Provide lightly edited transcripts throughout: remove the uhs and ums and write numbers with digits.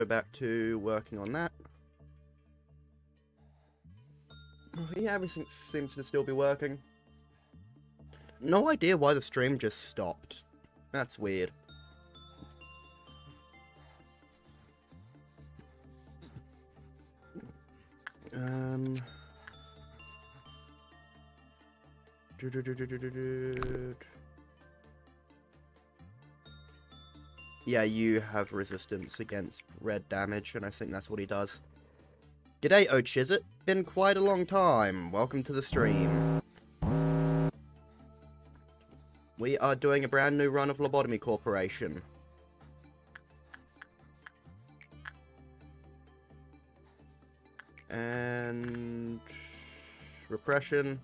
Go back to working on that. Yeah, everything seems to still be working. No idea why the stream just stopped. That's weird. Yeah, you have resistance against red damage, and I think that's what he does. G'day, Ochizit. Been quite a long time. Welcome to the stream. We are doing a brand new run of Lobotomycorporation. And repression.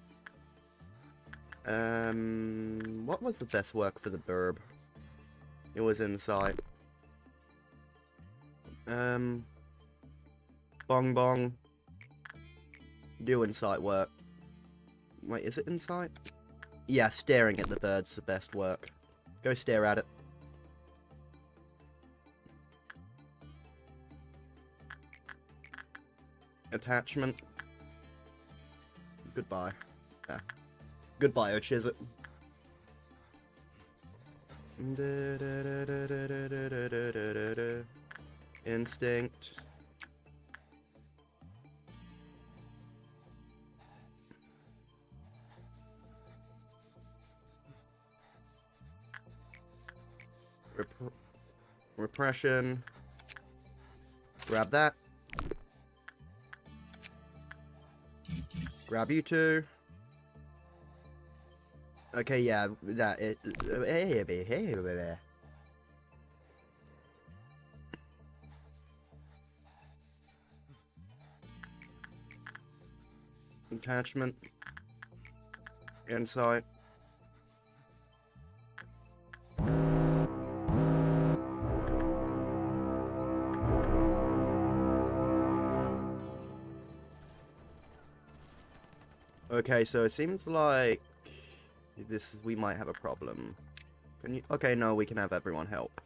What was the best work for the burb? It was insight. Bong bong. Do insight work. Wait, is it insight? Yeah, staring at the bird's the best work. Go stare at it. Attachment. Goodbye. Yeah. Goodbye, Ochizit. Instinct. Repression. Grab that. Grab you two. Okay, yeah, that it. Attachment. Insight. Okay, so it seems like we might have a problem. Can you? Okay, no, we can have everyone help.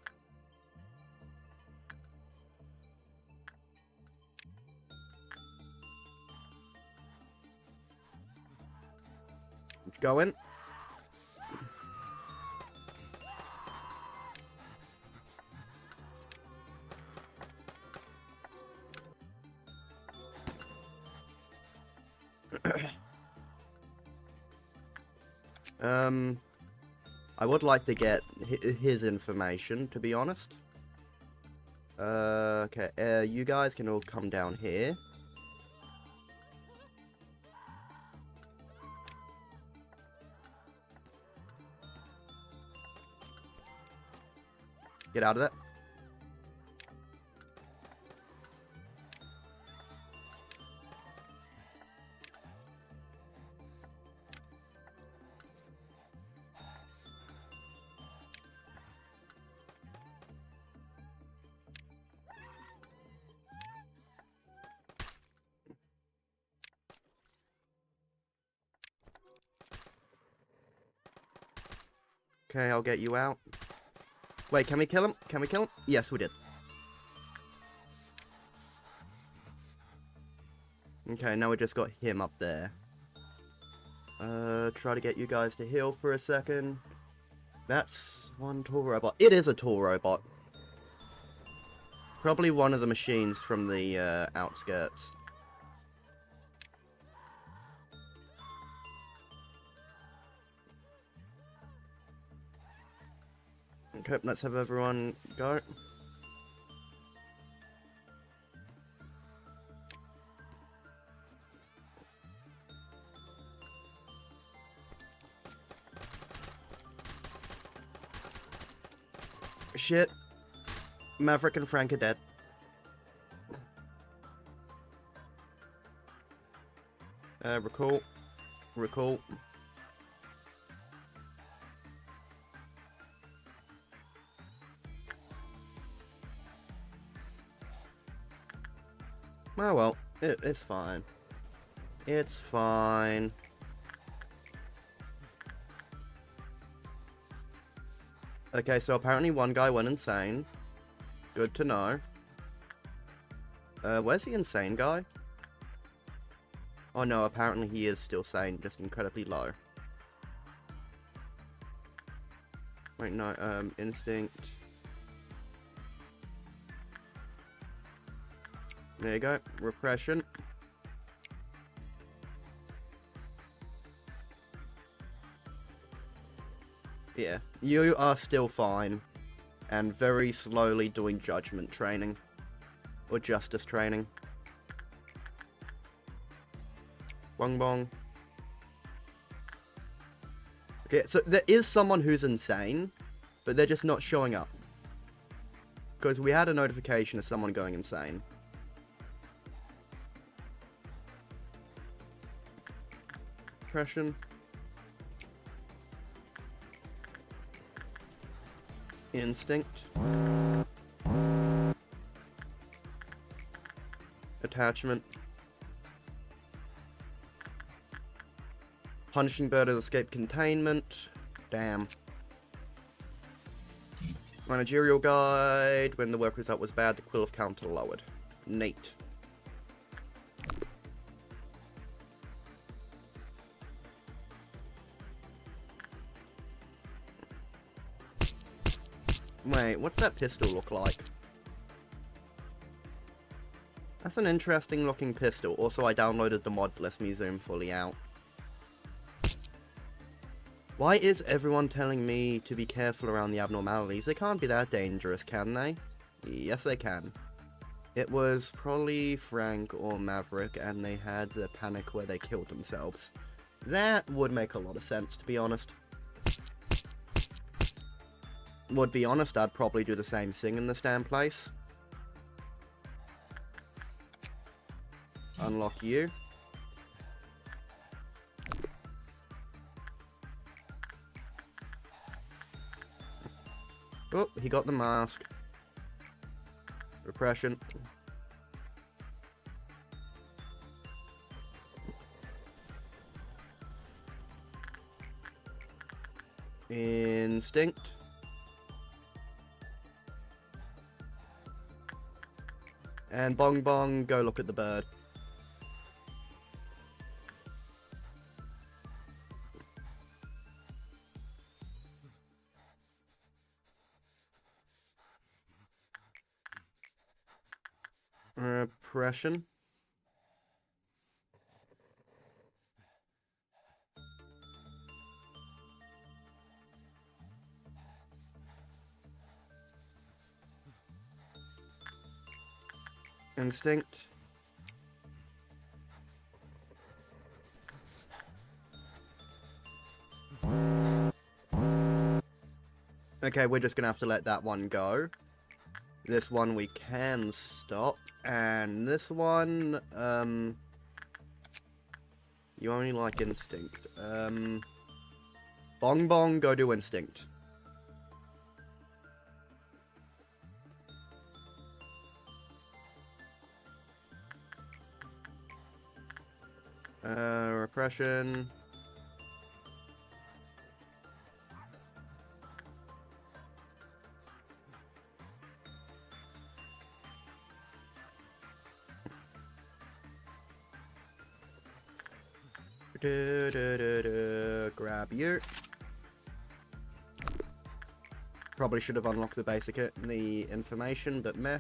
Go in. I would like to get his information, to be honest. Okay, you guys can all come down here. Get out of that. Okay, I'll get you out. Wait, can we kill him? Can we kill him? Yes, we did. Okay, now we just got him up there. Try to get you guys to heal for a second. That's one tool robot. It is a tool robot. Probably one of the machines from the outskirts. Okay, let's have everyone go. Shit. Maverick and Frank are dead. Recall. Recall. Oh well, it's fine. It's fine. Okay, so apparently one guy went insane. Good to know. Where's the insane guy? Oh no, apparently he is still sane, just incredibly low. Wait, no, instinct. There you go, repression. Yeah, you are still fine, and very slowly doing judgment training, or justice training. Bong bong. Okay, so there is someone who's insane, but they're just not showing up. Because we had a notification of someone going insane. Depression. Instinct. Attachment. Punishing bird has escaped containment. Damn. Managerial guide. When the work result was bad, the quill of counter lowered. Neat. Wait, what's that pistol look like? That's an interesting looking pistol. Also, I downloaded the mod that lets me zoom fully out. Why is everyone telling me to be careful around the abnormalities? They can't be that dangerous, can they? Yes, they can. It was probably Frank or Maverick, and they had the panic where they killed themselves. That would make a lot of sense, to be honest. Would be honest, I'd probably do the same thing in this damn place. Unlock you. Oh, he got the mask. Repression. Instinct. And bong bong, go look at the bird. Repression. Instinct. Okay, we're just gonna have to let that one go. This one we can stop, and this one, you only like instinct. Bong bong, go do instinct. Repression. Grab you. Probably should have unlocked the basic the information, but meh.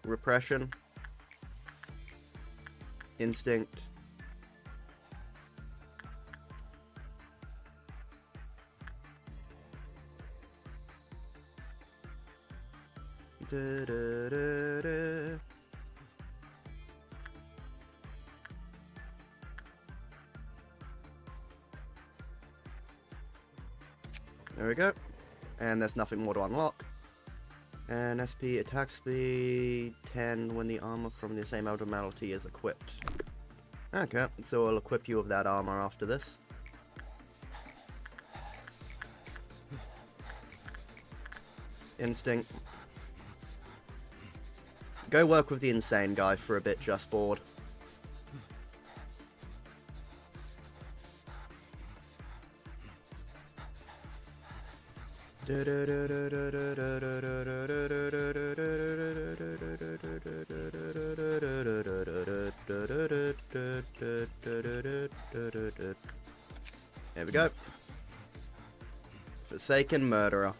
Repression. Instinct. There we go. And there's nothing more to unlock. And SP attack speed 10 when the armor from the same abnormality is equipped. Okay, so I'll equip you with that armor after this. Instinct. Go work with the insane guy for a bit, just bored. There we go. Forsaken murderer.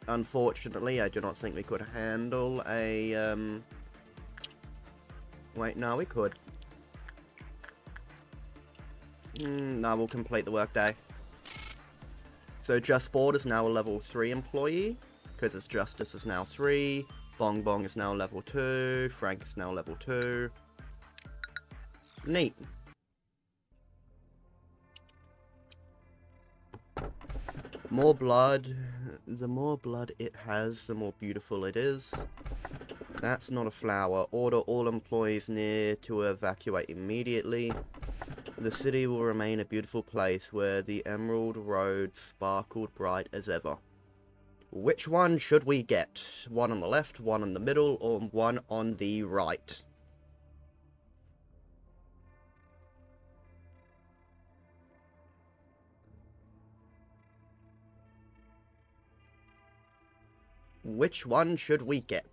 Unfortunately, I do not think we could handle a, Wait, no, we could. No, we'll complete the workday. So Just Board is now a level 3 employee, because its Justice is now 3, Bong Bong is now level 2, Frank is now level 2. Neat. More blood. The more blood it has, the more beautiful it is. That's not a flower. Order all employees near to evacuate immediately. The city will remain a beautiful place where the emerald road sparkled bright as ever. Which one should we get? One on the left, one in the middle, or one on the right? Which one should we get?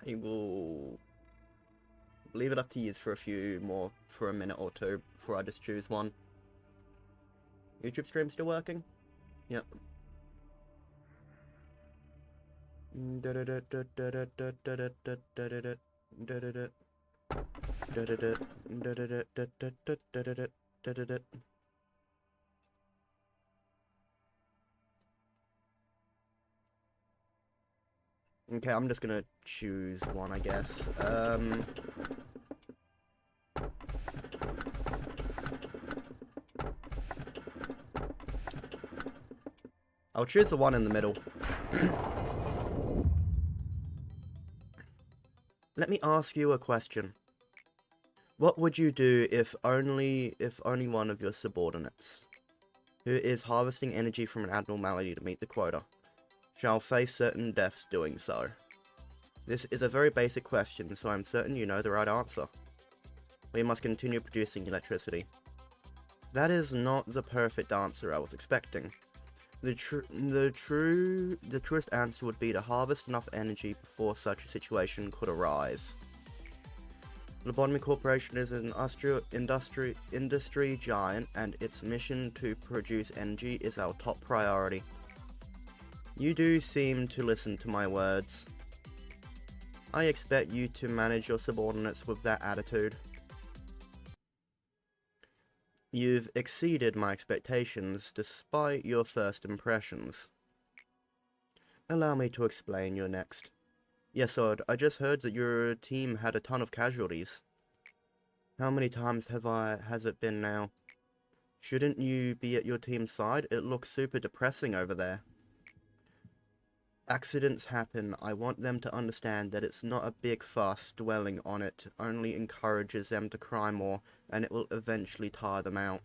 I will leave it up to you for a minute or two before I just choose one. YouTube stream still working? Yep. Okay, I'm just gonna choose one, I guess. I'll choose the one in the middle. Let me ask you a question. What would you do if only one of your subordinates, who is harvesting energy from an abnormality to meet the quota, shall face certain deaths doing so? This is a very basic question, so I'm certain you know the right answer. We must continue producing electricity. That is not the perfect answer I was expecting. The truest answer would be to harvest enough energy before such a situation could arise. Lobotomycorporation is an industry giant, and its mission to produce energy is our top priority. You do seem to listen to my words. I expect you to manage your subordinates with that attitude. You've exceeded my expectations despite your first impressions. Allow me to explain. You're next. Yes, Odd, I just heard that your team had a ton of casualties. How many times has it been now? Shouldn't you be at your team's side? It looks super depressing over there. Accidents happen. I want them to understand that it's not a big fuss. Dwelling on it only encourages them to cry more, and it will eventually tire them out.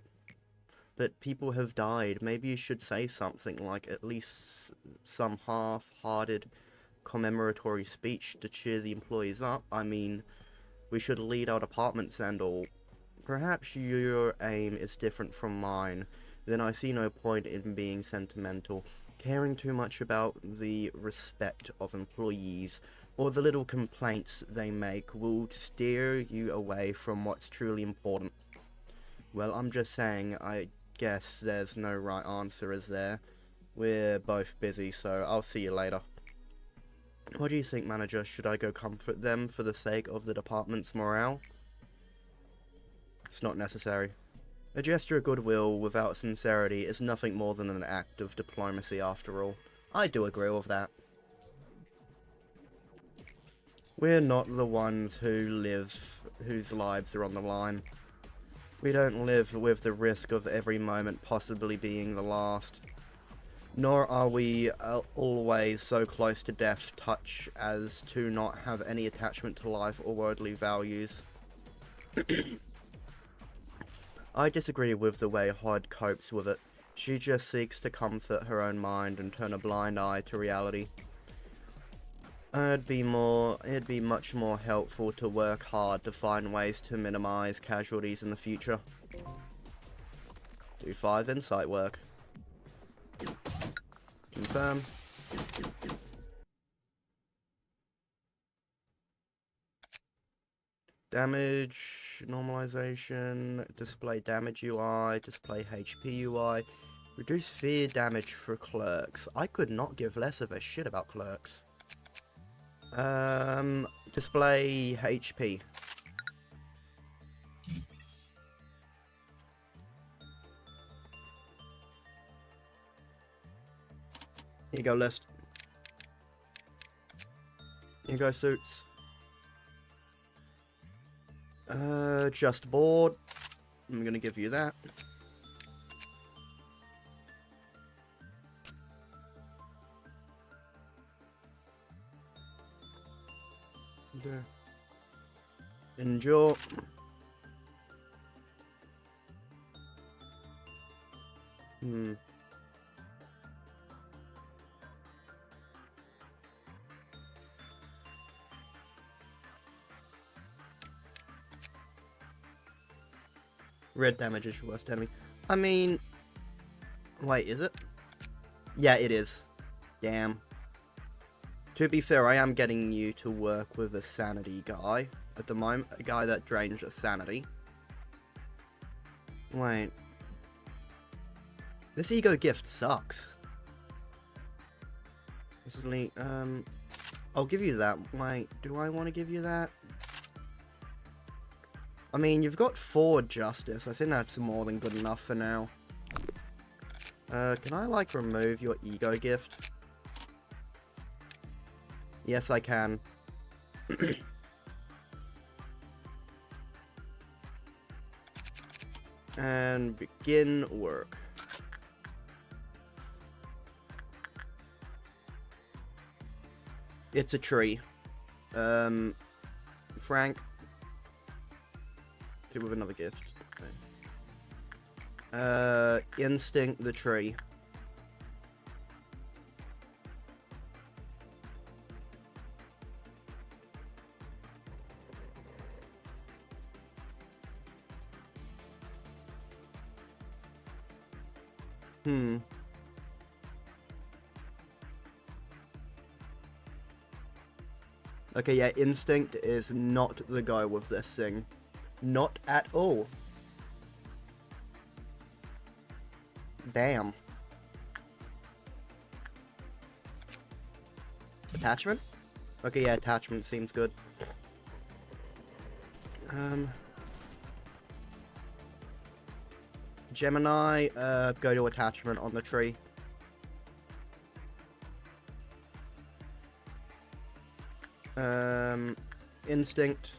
But people have died. Maybe you should say something like at least some half-hearted commemoratory speech to cheer the employees up. I mean, we should lead our departments and all. Perhaps your aim is different from mine. Then I see no point in being sentimental. Caring too much about the respect of employees or the little complaints they make will steer you away from what's truly important. Well, I'm just saying, I guess there's no right answer, is there? We're both busy, so I'll see you later. What do you think, manager? Should I go comfort them for the sake of the department's morale? It's not necessary. A gesture of goodwill without sincerity is nothing more than an act of diplomacy after all. I do agree with that. We're not the ones whose lives are on the line. We don't live with the risk of every moment possibly being the last. Nor are we always so close to death's touch as to not have any attachment to life or worldly values. I disagree with the way Hod copes with it. She just seeks to comfort her own mind and turn a blind eye to reality. It'd be much more helpful to work hard to find ways to minimize casualties in the future. Do 5 insight work. Confirm. Damage, normalization, display damage UI, display HP UI, reduce fear damage for clerks. I could not give less of a shit about clerks. Display HP. Here you go, list. Here you go, suits. Just board. I'm gonna give you that. There. Endure. Red damage is your worst enemy. I mean... Wait, is it? Yeah, it is. Damn. To be fair, I am getting you to work with a sanity guy at the moment. A guy that drains your sanity. Wait. This ego gift sucks. This is I'll give you that. Wait, do I want to give you that? I mean, you've got 4 justice. I think that's more than good enough for now. Can I, like, remove your ego gift? Yes, I can. And begin work. It's a tree. Frank. With another gift. Okay. Instinct the tree. Okay, yeah, instinct is not the guy with this thing. Not at all. Damn. Attachment? Okay, yeah, attachment seems good. Gemini, go to attachment on the tree. Instinct.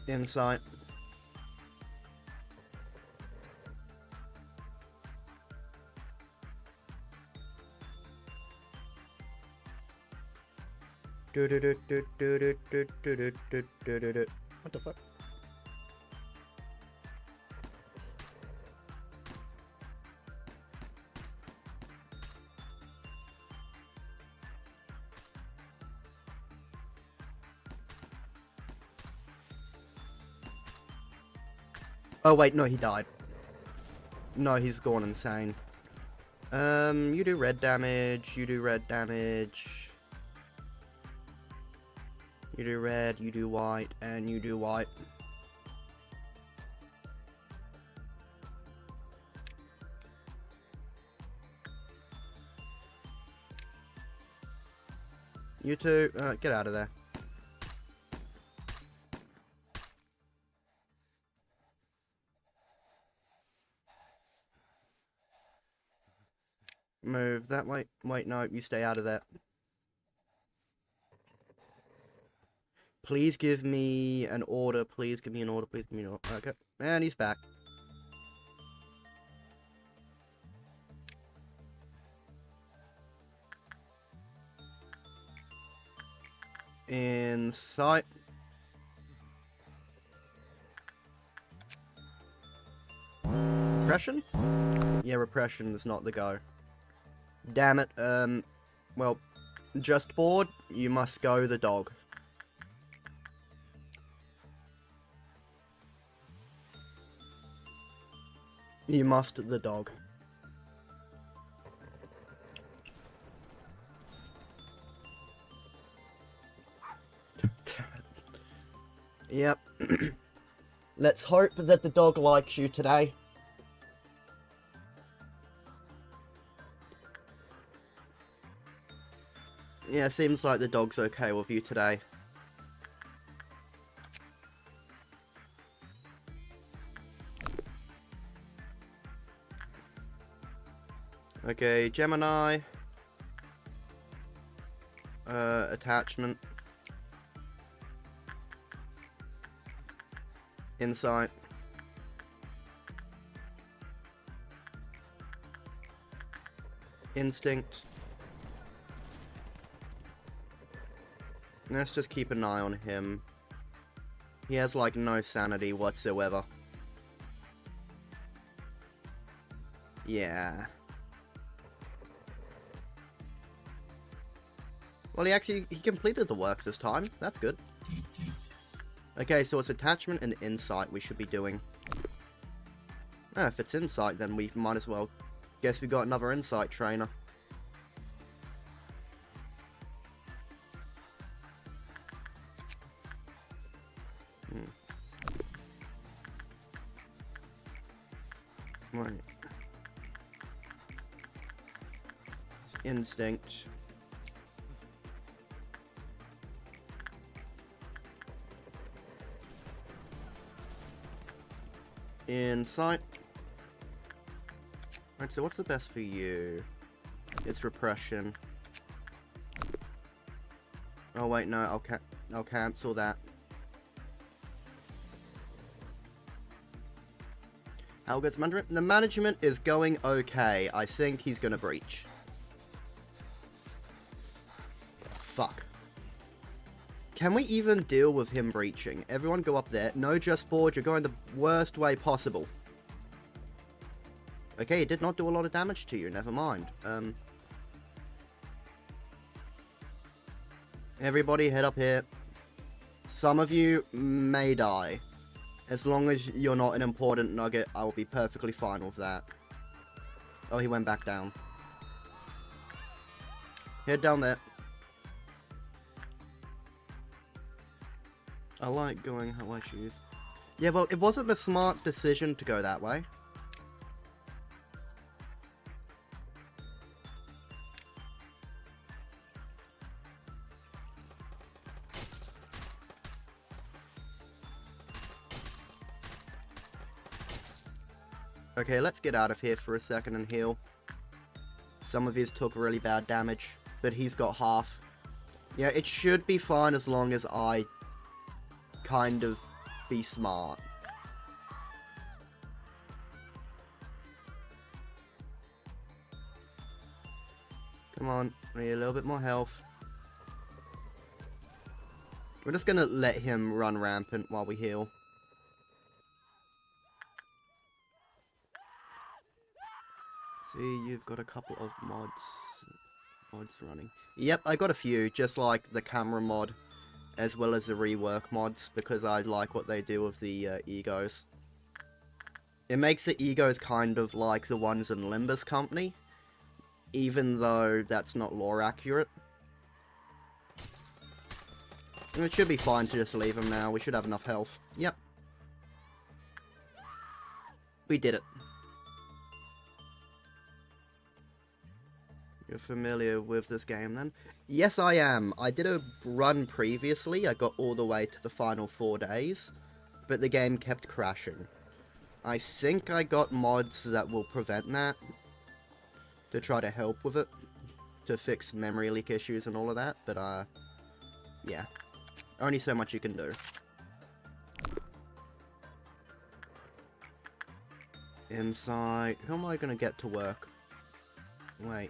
Insight. What the fuck? Oh wait, no, he died. No, he's gone insane. You do red damage, you do red damage. You do red, you do white, and you do white. You two, get out of there. Move that way. Wait, no, you stay out of that. Please give me an order. Please give me an order. Please give me an order. Okay. And he's back. Insight. repression? Yeah, repression is not the go. Damn it, well, just bored, you must go the dog. You must the dog. Yep. Let's hope that the dog likes you today. Yeah, seems like the dog's okay with you today. Okay, Gemini. Attachment. Insight. Instinct. Let's just keep an eye on him. He has, like, no sanity whatsoever. Yeah. Well, he completed the work this time. That's good. Okay, so it's attachment and insight we should be doing. Oh, if it's insight, then we might as well. Guess we got another insight trainer. Right. Instinct. Insight. Right, so what's the best for you? It's repression. Oh wait, no, I'll cancel that. How good's management? The management is going okay. I think he's gonna breach. Fuck. Can we even deal with him breaching? Everyone go up there. No, just board. You're going the worst way possible. Okay, it did not do a lot of damage to you. Never mind. Everybody head up here. Some of you may die. As long as you're not an important nugget, I will be perfectly fine with that. Oh, he went back down. Head down there. I like going how I choose. Yeah, well, it wasn't the smart decision to go that way. Okay, let's get out of here for a second and heal. Some of his took really bad damage, but he's got half. Yeah, it should be fine as long as I kind of be smart. Come on, we need a little bit more health. We're just gonna let him run rampant while we heal. See, you've got a couple of mods running. Yep, I got a few, just like the camera mod, as well as the rework mods, because I like what they do with the egos. It makes the egos kind of like the ones in Limbus Company, even though that's not lore accurate. And it should be fine to just leave them now. We should have enough health. Yep. We did it. You're familiar with this game then? Yes, I am. I did a run previously. I got all the way to the final 4 days, but the game kept crashing. I think I got mods that will prevent that, to try to help with it, to fix memory leak issues and all of that, but yeah. Only so much you can do. Inside. Who am I gonna get to work? Wait.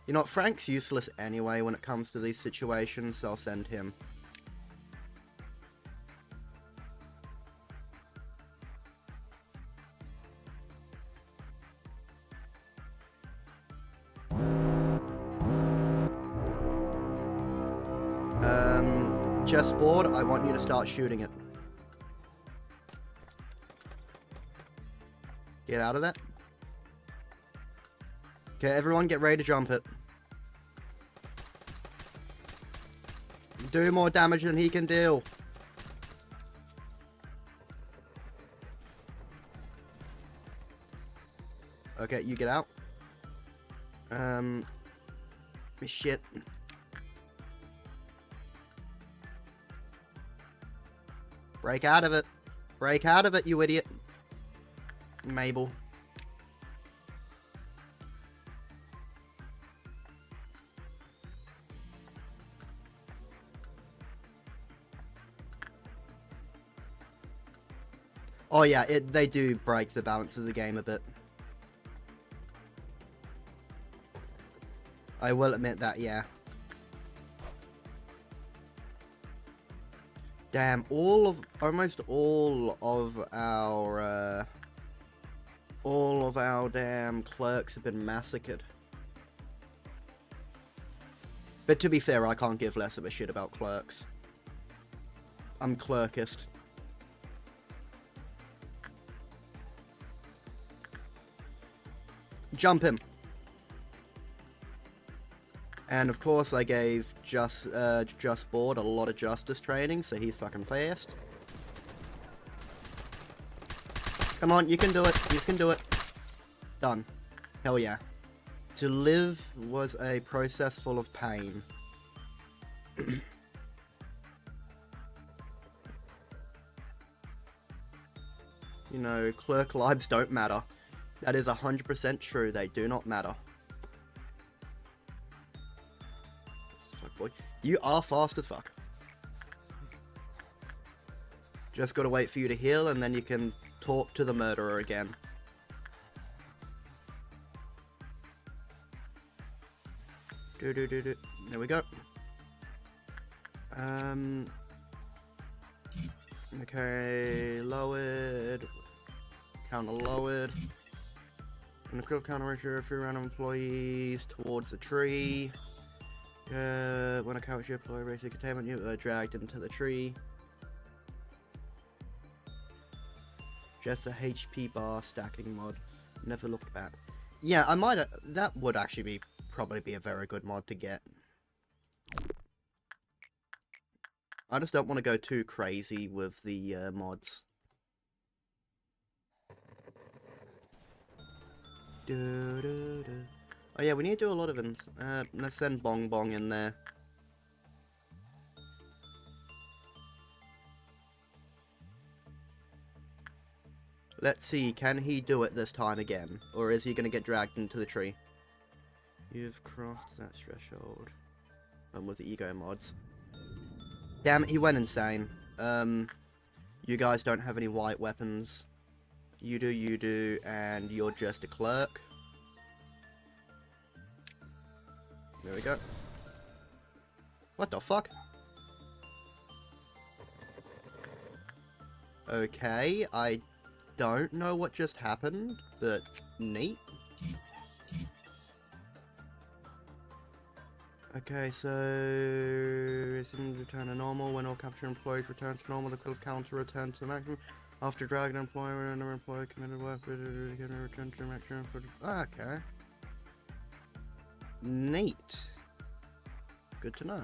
You know what, Frank's useless anyway when it comes to these situations, so I'll send him. just spawned, I want you to start shooting it. Get out of that. Okay, everyone get ready to jump it. Do more damage than he can deal. Okay, you get out. Shit. Break out of it. Break out of it, you idiot. Mabel. Oh yeah, they do break the balance of the game a bit. I will admit that, yeah. Damn, almost all of our damn clerks have been massacred. But to be fair, I can't give less of a shit about clerks. I'm clerkist. Jump him. And of course I gave Just Board a lot of justice training, so he's fucking fast. Come on, you can do it. You can do it. Done. Hell yeah. To live was a process full of pain. You know, clerk lives don't matter. That is 100% true. They do not matter. Fuck, boy. You are fast as fuck. Just gotta wait for you to heal, and then you can talk to the murderer again. There we go. Okay, lowered. Counter lowered. And the critical counter ratio of 3 random employees towards the tree. When a character employee races containment, you are dragged into the tree. Just a HP bar stacking mod. Never looked back. Yeah, I might. That would actually probably be a very good mod to get. I just don't want to go too crazy with the mods. Oh yeah, we need to do a lot of them. Let's send Bong Bong in there. Let's see, can he do it this time again? Or is he going to get dragged into the tree? You've crossed that threshold. And with the ego mods. Damn it, he went insane. You guys don't have any white weapons. You do, and you're just a clerk. There we go. What the fuck? Okay, I don't know what just happened, but neat. Okay, so resume return to normal. When all captured employees return to normal, the kill counter returns to the maximum. After dragging an employee or another employee committed work, return to the maximum. Okay. Neat. Good to know.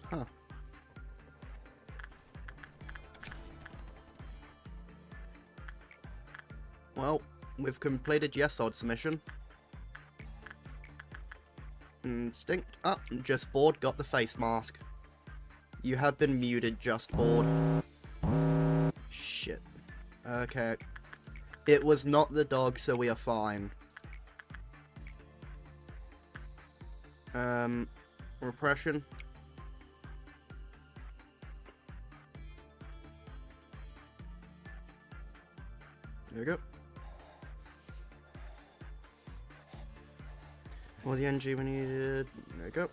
Huh. Well, we've completed Yes Odds mission. Instinct. Oh, Just Board got the face mask. You have been muted, Just Board. Shit. Okay. It was not the dog, so we are fine. Repression. There we go. All the energy we needed. There we go.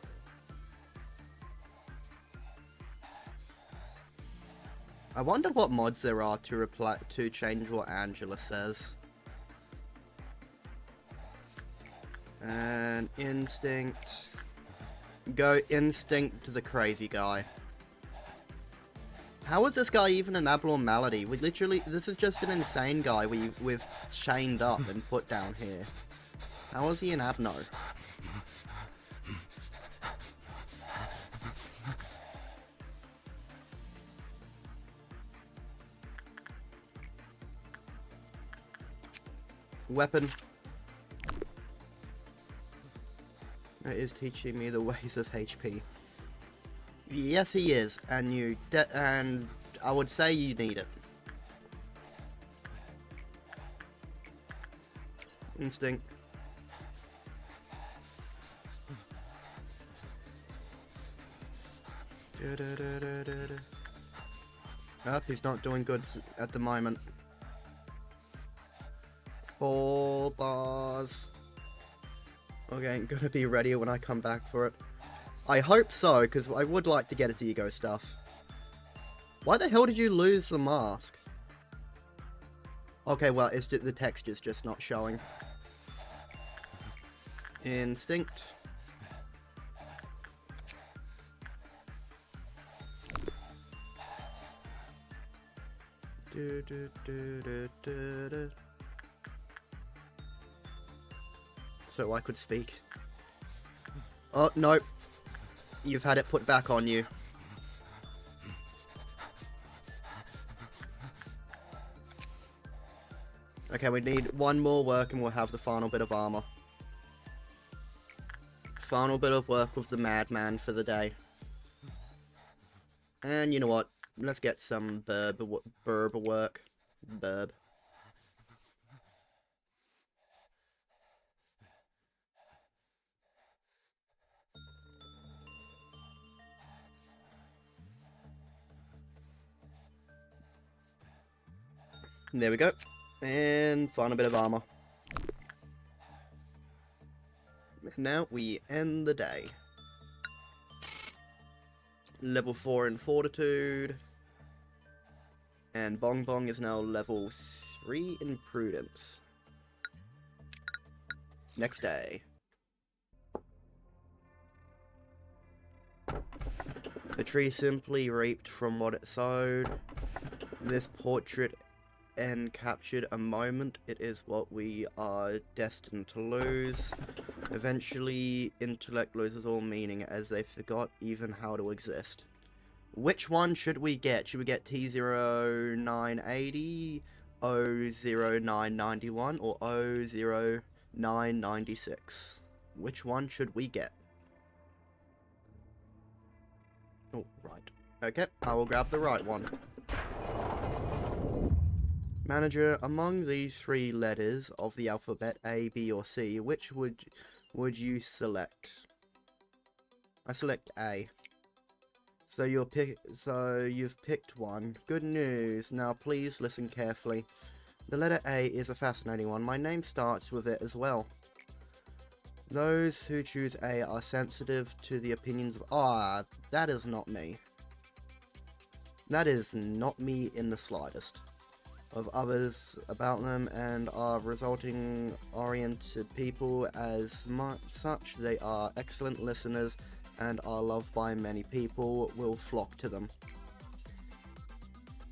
I wonder what mods there are to change what Angela says. And instinct. Go instinct the crazy guy. How is this guy even an abnormality? We literally, this is just an insane guy we've chained up and put down here. How is he an abno? Weapon. It is teaching me the ways of HP. Yes, he is, and and I would say you need it. Instinct. Oh, he's not doing good at the moment. 4 bars. Okay, gonna be ready when I come back for it. I hope so, because I would like to get its ego stuff. Why the hell did you lose the mask? Okay, well, it's just, the texture's just not showing. Instinct. So I could speak. Oh, no. You've had it put back on you. Okay, we need one more work and we'll have the final bit of armor. Final bit of work with the madman for the day. And you know what? Let's get some burb work. Burb. There we go. And final bit of armor. Now we end the day. Level 4 in Fortitude. And Bong Bong is now level 3 in Prudence. Next day. The tree simply reaped from what it sowed. This portrait captured a moment. It is what we are destined to lose. Eventually, intellect loses all meaning as they forgot even how to exist. Which one should we get? Should we get T0980, 00991, or 00996? Which one should we get? Oh, right. Okay, I will grab the right one. Manager, among these 3 letters of the alphabet A, B, or C, which would you select? I select A. So you've picked one. Good news. Now please listen carefully. The letter A is a fascinating one. My name starts with it as well. Those who choose A are sensitive to the opinions of... Ah, that is not me. That is not me in the slightest. Of others about them, and are resulting oriented people. As such, they are excellent listeners and are loved by many people, will flock to them.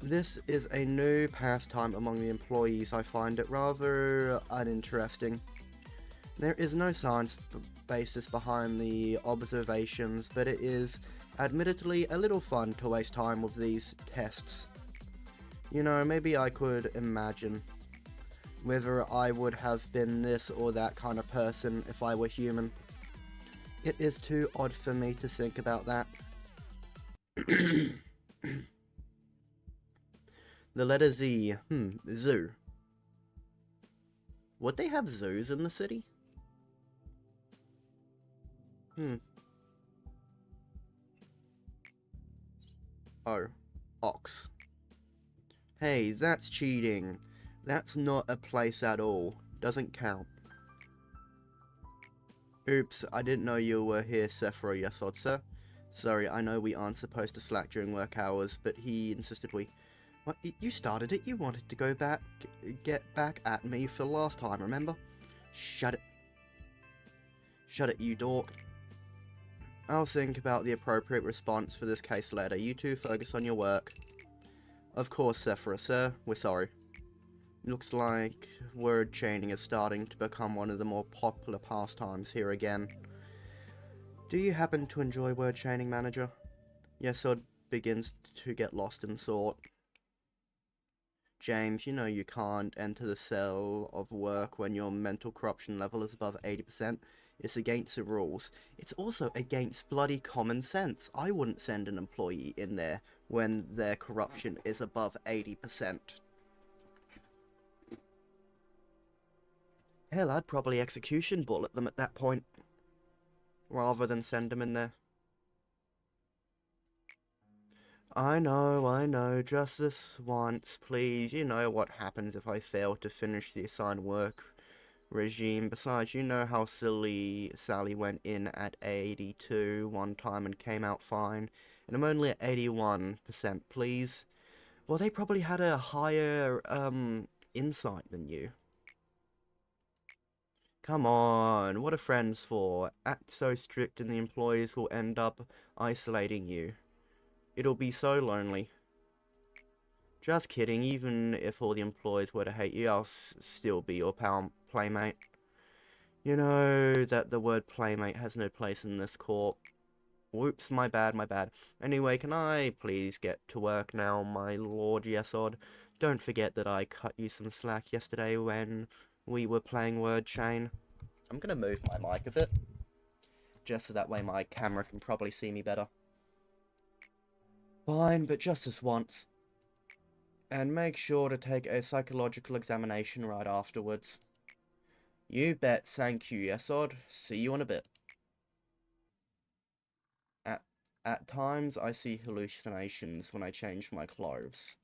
This is a new pastime among the employees. I find it rather uninteresting. There is no science basis behind the observations, but it is admittedly a little fun to waste time with these tests. You know, maybe I could imagine whether I would have been this or that kind of person if I were human. It is too odd for me to think about that. The letter Z. Zoo. Would they have zoos in the city? Oh. Ox. Hey, that's cheating. That's not a place at all. Doesn't count. Oops, I didn't know you were here, Sephro Yesod, sir. Sorry, I know we aren't supposed to slack during work hours, but he insisted we... What? You started it. You wanted to get back at me for last time, remember? Shut it. Shut it, you dork. I'll think about the appropriate response for this case later. You two focus on your work. Of course, Sephora, sir. We're sorry. Looks like word chaining is starting to become one of the more popular pastimes here again. Do you happen to enjoy word chaining, manager? Yesod begins to get lost in thought. James, you know you can't enter the cell of work when your mental corruption level is above 80%. It's against the rules. It's also against bloody common sense. I wouldn't send an employee in there when their corruption is above 80%. Hell, I'd probably execution bullet them at that point, rather than send them in there. I know, just this once, please. You know what happens if I fail to finish the assigned work regime. Besides, you know how silly Sally went in at 82 one time and came out fine, and I'm only at 81%, please. Well, they probably had a higher, insight than you. Come on, what are friends for? Act so strict and the employees will end up isolating you. It'll be so lonely. Just kidding, even if all the employees were to hate you, I'll still be your playmate. You know that the word playmate has no place in this corp. Whoops, my bad. Anyway, can I please get to work now, my lord Yesod? Don't forget that I cut you some slack yesterday when we were playing word chain. I'm gonna move my mic a bit, just so that way my camera can probably see me better. Fine, but just this once. And make sure to take a psychological examination right afterwards. You bet, thank you, Yesod. See you in a bit. At times, I see hallucinations when I change my clothes.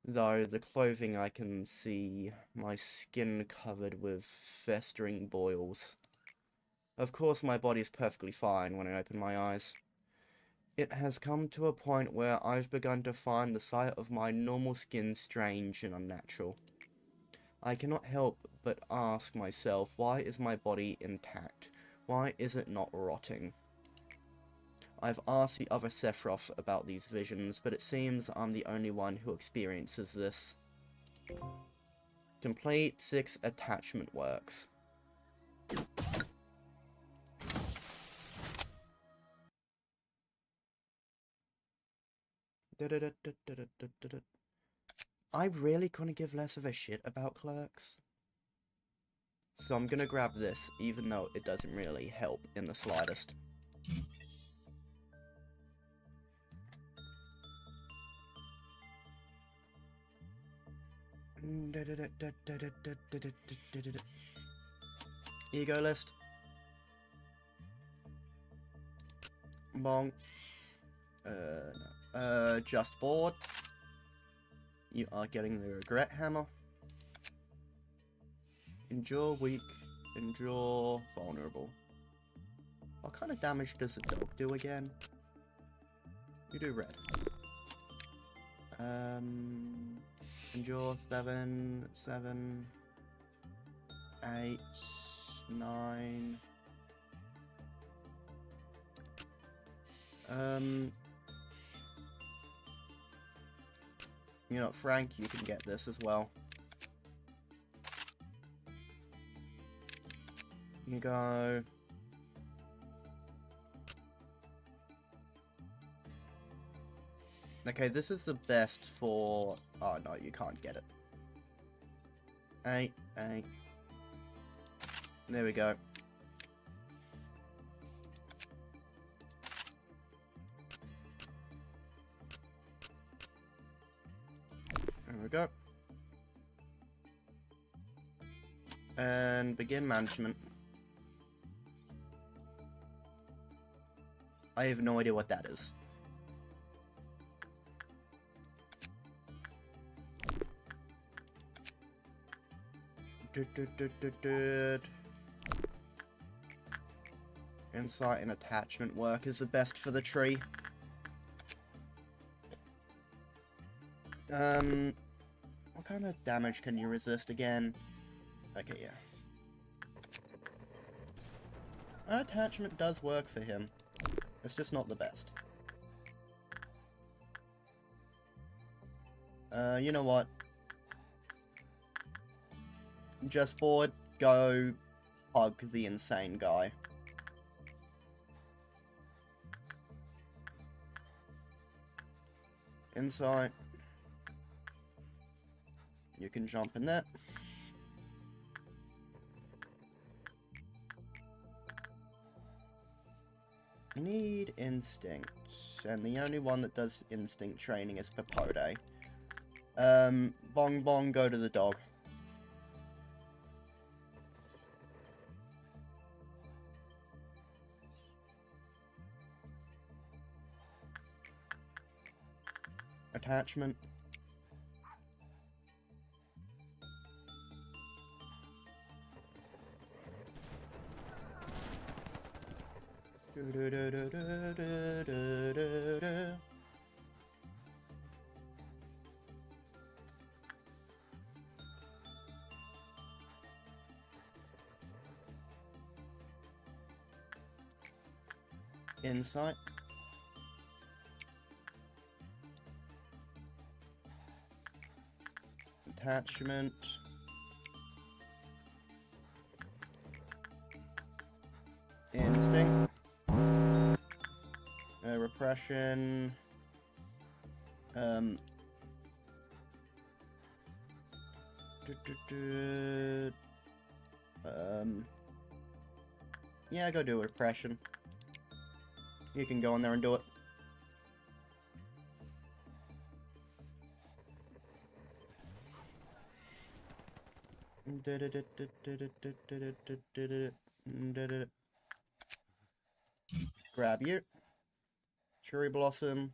Though the clothing I can see my skin covered with festering boils. Of course, my body's perfectly fine when I open my eyes. It has come to a point where I've begun to find the sight of my normal skin strange and unnatural. I cannot help but ask myself, why is my body intact? Why is it not rotting? I've asked the other Sephiroth about these visions, but it seems I'm the only one who experiences this. Complete 6 attachment works. I really couldn't give less of a shit about clerks. So I'm gonna grab this, even though it doesn't really help in the slightest. Ego list. Bonk. Just bored. You are getting the regret hammer. Endure weak. Endure vulnerable. What kind of damage does the dog do again? You do red. Endure 7, 8, 9. You know, Frank, you can get this as well. You go. Okay, this is the best for... Oh, no, you can't get it. 8, 8. There we go. There we go. And begin management. I have no idea what that is. Insight and attachment work is the best for the tree. What kind of damage can you resist again? Okay, yeah. Attachment does work for him. It's just not the best. You know what? Just bored, go hug the insane guy. Insight. You can jump in there. You need instinct, and the only one that does instinct training is Papode. Bong Bong, go to the dog. Attachment. Insight. Attachment. Instinct. Repression. Yeah, go do repression. You can go in there and do it. Grab you. Cherry Blossom.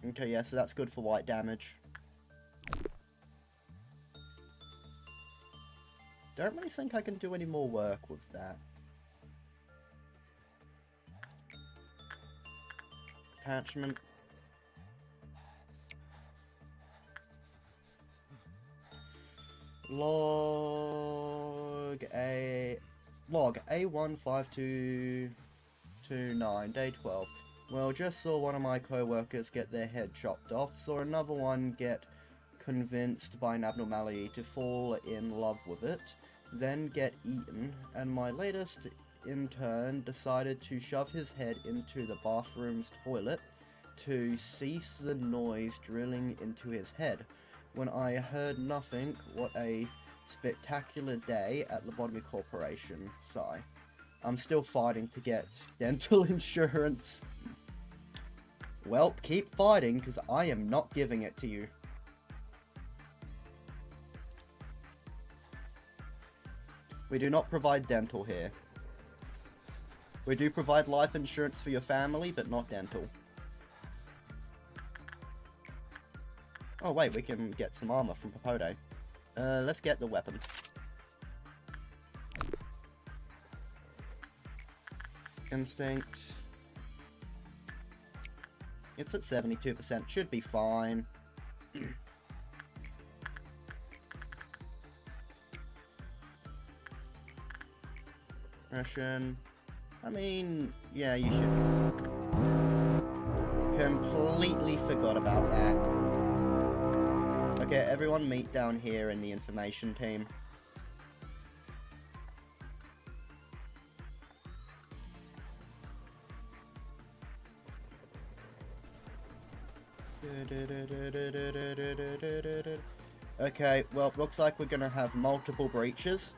Okay, yeah, so that's good for white damage. Don't really think I can do any more work with that. Attachment. Log A15229, day 12. Well, just saw one of my co-workers get their head chopped off, saw another one get convinced by an abnormality to fall in love with it, then get eaten, and my latest intern decided to shove his head into the bathroom's toilet to cease the noise drilling into his head. When I heard nothing, what a spectacular day at Lobotomycorporation. Sigh. I'm still fighting to get dental insurance. Well, keep fighting, because I am not giving it to you. We do not provide dental here. We do provide life insurance for your family, but not dental. Oh wait, we can get some armor from Papode. Let's get the weapon. Instinct. It's at 72%, should be fine. Russian. I mean, yeah, you should. Completely forgot about that. Okay, everyone meet down here in the information team. Okay, well, looks like we're gonna have multiple breaches.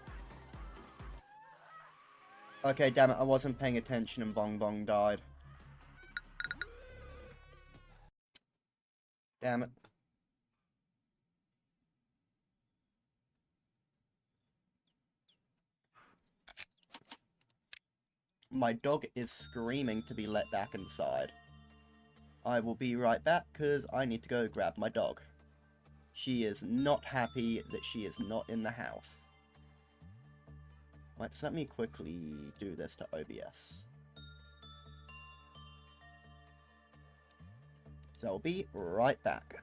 Okay, damn it, I wasn't paying attention and Bong Bong died. Damn it. My dog is screaming to be let back inside. I will be right back, because I need to go grab my dog. She is not happy that she is not in the house. Right, so let me quickly do this to OBS. So I'll be right back.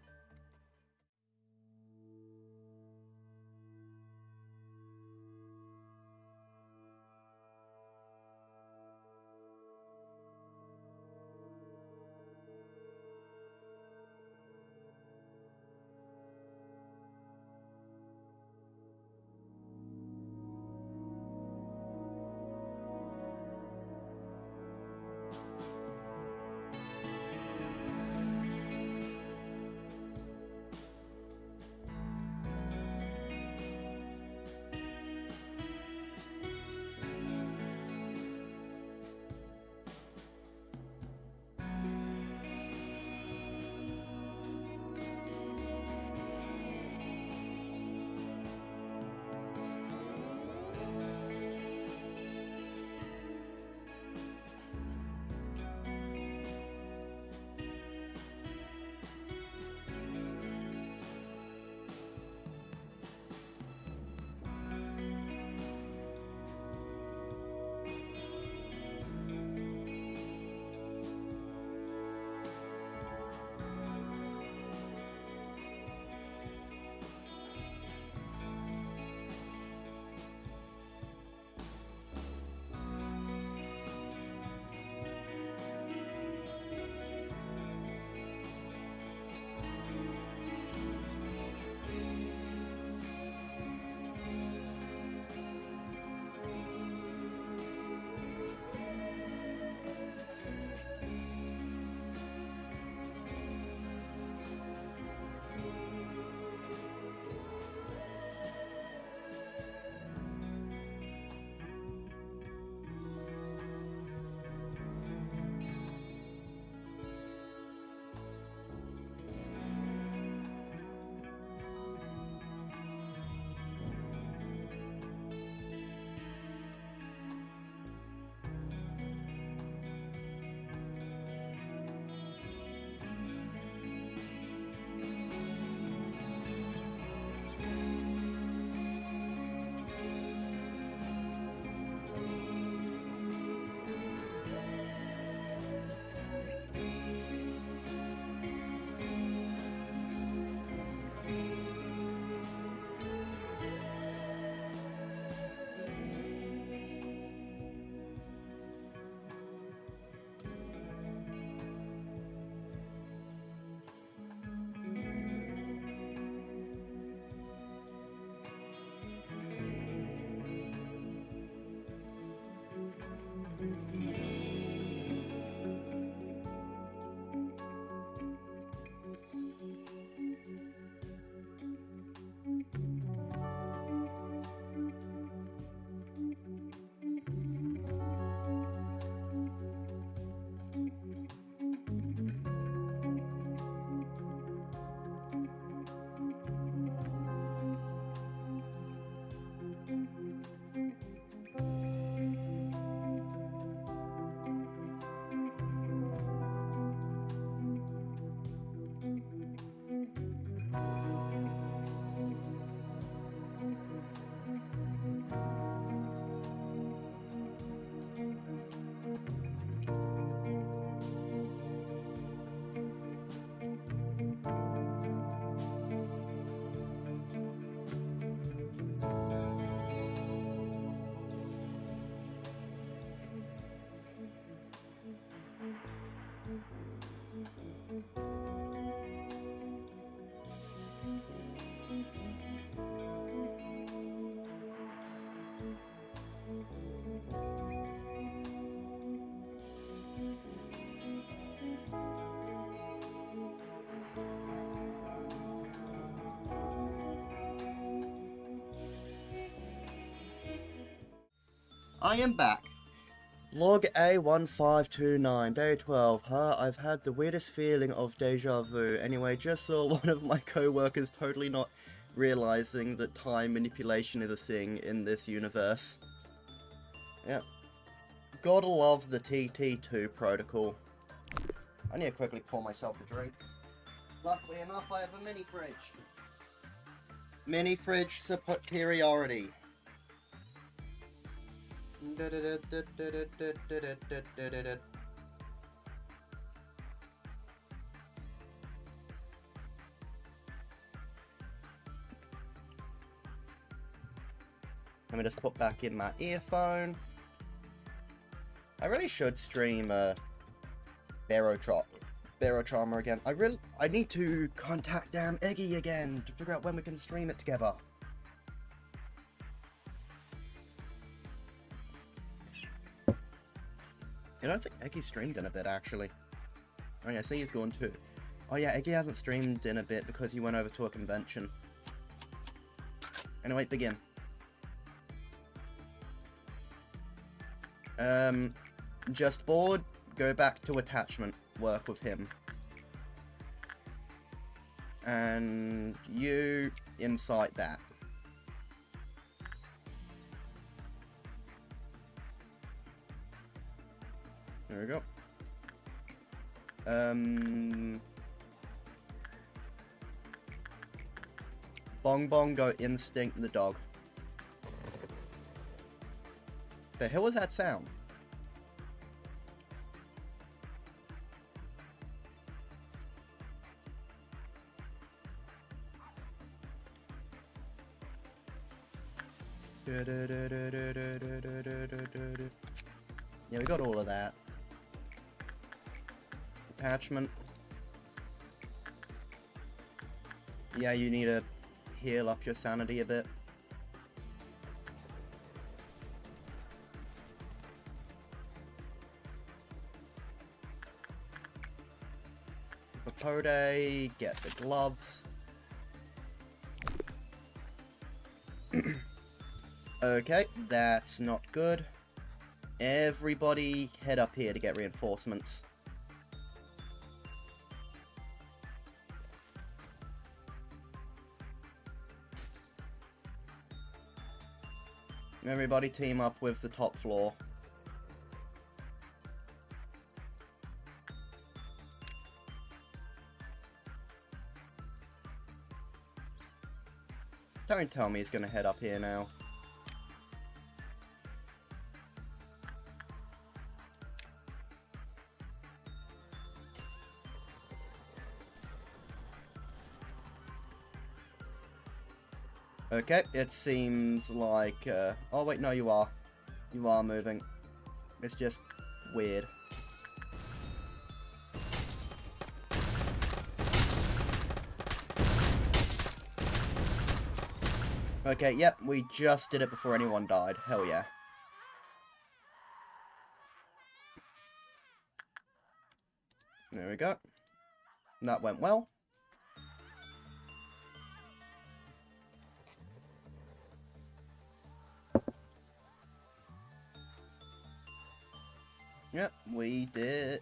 I am back. Log A1529, day 12. I've had the weirdest feeling of deja vu. Anyway, just saw one of my co-workers totally not realizing that time manipulation is a thing in this universe. Yep. Gotta love the TT2 protocol. I need to quickly pour myself a drink. Luckily enough, I have a mini fridge. Mini fridge superiority. Let me just put back in my earphone. I really should stream Charmer again. I need to contact damn Eggy again to figure out when we can stream it together. I don't think Eggy streamed in a bit, actually. Oh yeah, I see he's going to. Oh yeah, Eggy hasn't streamed in a bit because he went over to a convention. Anyway, begin. Just bored, go back to attachment, work with him. And you incite that. There we go. Bong Bong go instinct the dog. The hell was that sound? Yeah, we got all of that. Attachment. Yeah, you need to heal up your sanity a bit. Bapode, get the gloves. Okay, that's not good. Everybody head up here to get reinforcements. Everybody team up with the top floor. Don't tell me he's gonna head up here now. Okay, it seems like, oh wait, no, you are moving. It's just weird. Okay, yep, we just did it before anyone died. Hell yeah. There we go. That went well. Yep, we did.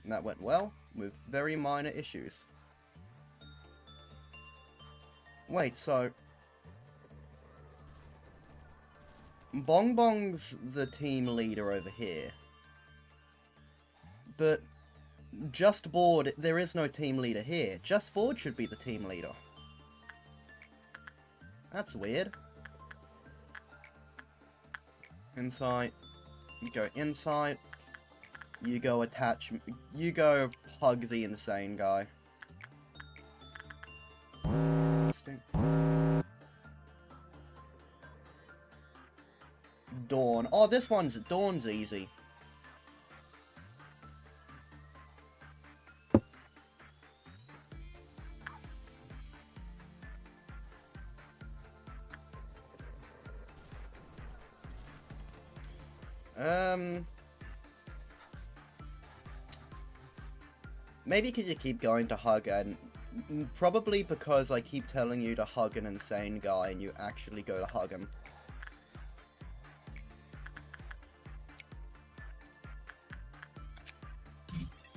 That went well, with very minor issues. Wait, so... Bong Bong's the team leader over here. But... Just Board, there is no team leader here. Just Board should be the team leader. That's weird. Insight. You go insight. You go attachment. You go hug the insane guy. Dawn. Oh, Dawn's easy. Maybe because you keep going to hug, and probably because I keep telling you to hug an insane guy and you actually go to hug him.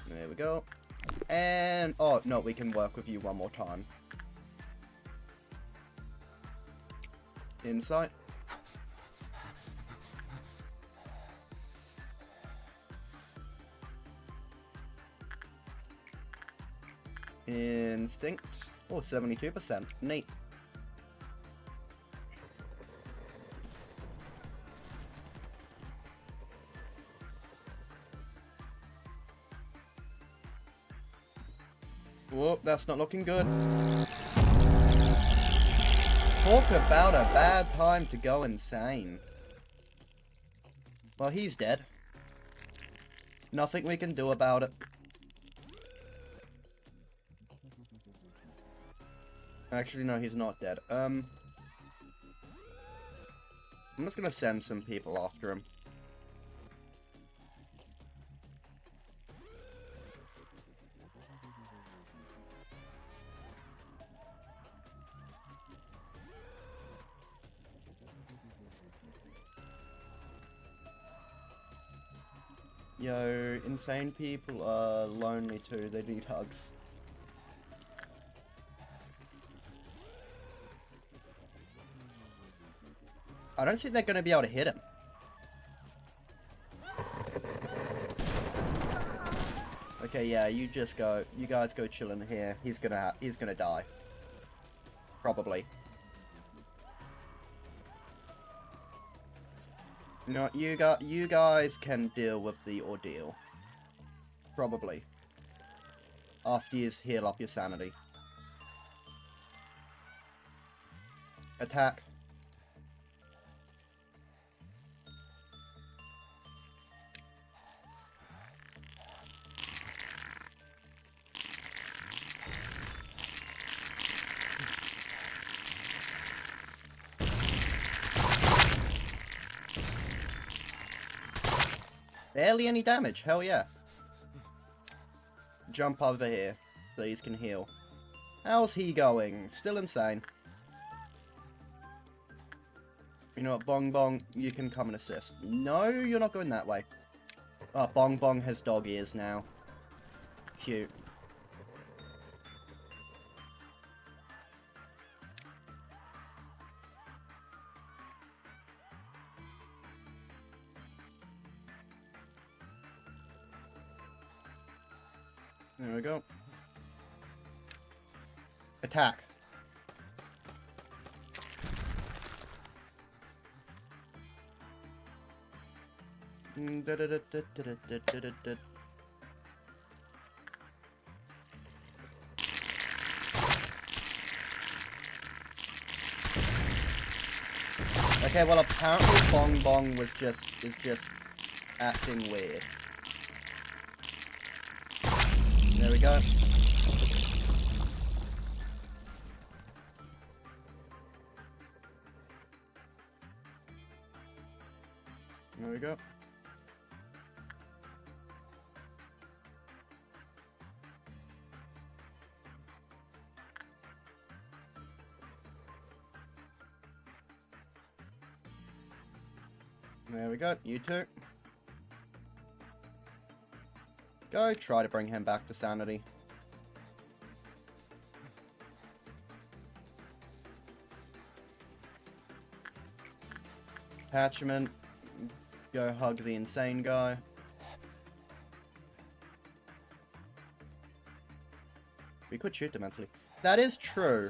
There we go. And, oh, no, we can work with you one more time. Insight. Instinct. Oh, 72%. Neat. Whoa, that's not looking good. Talk about a bad time to go insane. Well, he's dead. Nothing we can do about it. Actually, no, he's not dead. I'm just gonna send some people after him. Yo, insane people are lonely too, they need hugs. I don't think they're gonna be able to hit him. Okay, yeah, you guys go chill in here. He's gonna die. Probably. No, you guys can deal with the ordeal. Probably. After you heal up your sanity. Attack. Barely any damage, hell yeah. Jump over here, so he can heal. How's he going? Still insane. You know what, Bong Bong, you can come and assist. No, you're not going that way. Oh, Bong Bong has dog ears now. Cute. There we go. Attack. Okay, well apparently Bong Bong is just acting weird. There we go. There we go. There we go, you two. Go try to bring him back to sanity. Attachment. Go hug the insane guy. We could shoot him mentally. That is true.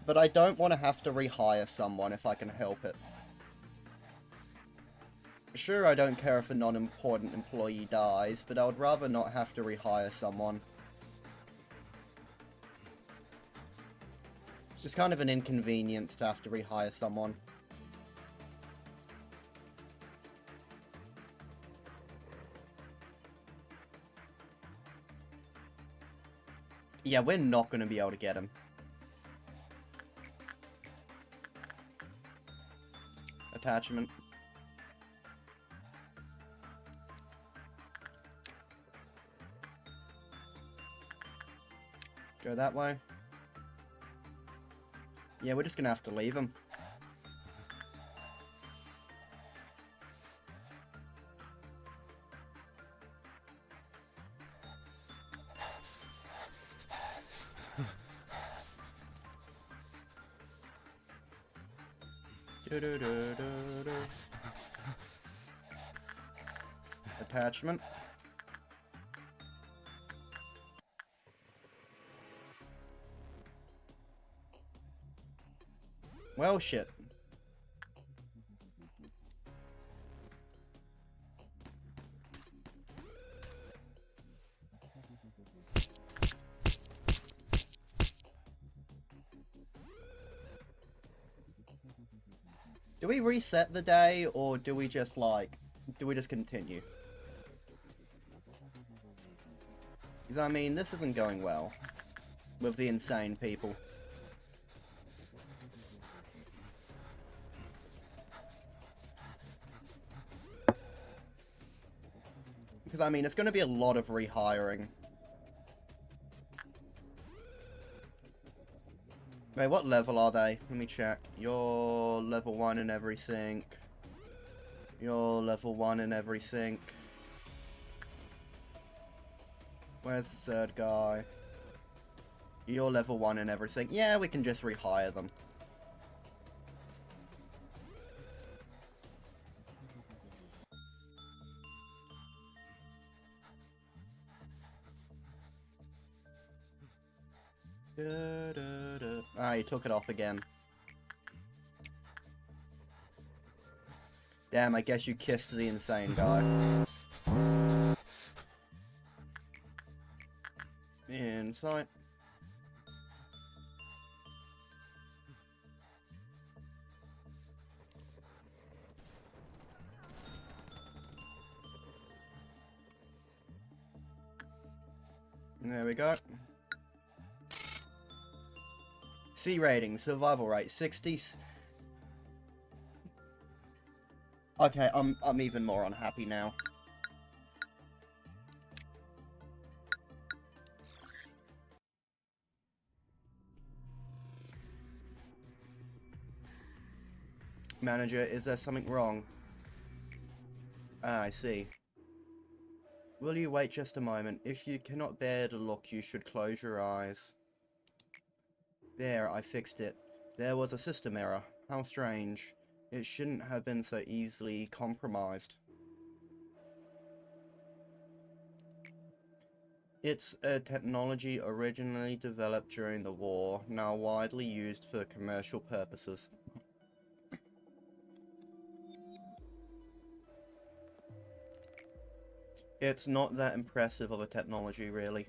But I don't want to have to rehire someone if I can help it. Sure, I don't care if a non-important employee dies, but I would rather not have to rehire someone. It's just kind of an inconvenience to have to rehire someone. Yeah, we're not going to be able to get him. Attachment. Go that way. Yeah, we're just gonna have to leave him. Attachment. Well, shit. Do we reset the day, or do we just, like, do we just continue? Because, I mean, this isn't going well with the insane people. Because, I mean, it's going to be a lot of rehiring. Wait, what level are they? Let me check. You're level 1 in everything. You're level 1 in everything. Where's the third guy? You're level 1 in everything. Yeah, we can just rehire them. Ah, you took it off again. Damn, I guess you kissed the insane guy. Insight. There we go. C rating, survival rate, 60. Okay, I'm even more unhappy now. Manager, is there something wrong? Ah, I see. Will you wait just a moment? If you cannot bear to look, you should close your eyes. There, I fixed it. There was a system error. How strange. It shouldn't have been so easily compromised. It's a technology originally developed during the war, now widely used for commercial purposes. It's not that impressive of a technology, really.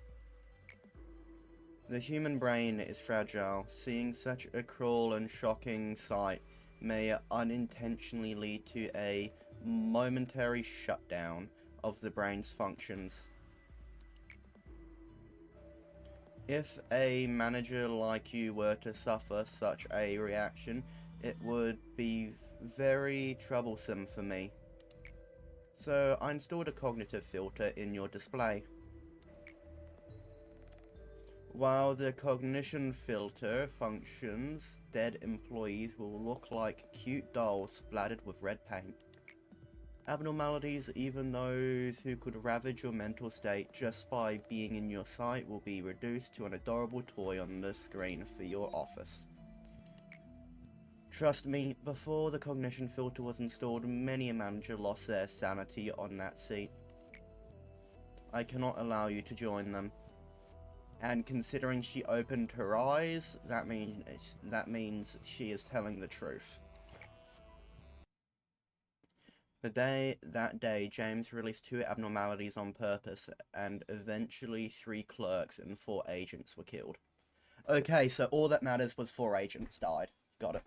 The human brain is fragile. Seeing such a cruel and shocking sight may unintentionally lead to a momentary shutdown of the brain's functions. If a manager like you were to suffer such a reaction, it would be very troublesome for me. So I installed a cognitive filter in your display. While the cognition filter functions, dead employees will look like cute dolls splattered with red paint. Abnormalities, even those who could ravage your mental state just by being in your sight, will be reduced to an adorable toy on the screen for your office. Trust me, before the cognition filter was installed, many a manager lost their sanity on that seat. I cannot allow you to join them. And considering she opened her eyes, that means she is telling the truth. That day, James released 2 abnormalities on purpose, and eventually 3 clerks and 4 agents were killed. Okay, so all that matters was 4 agents died. Got it.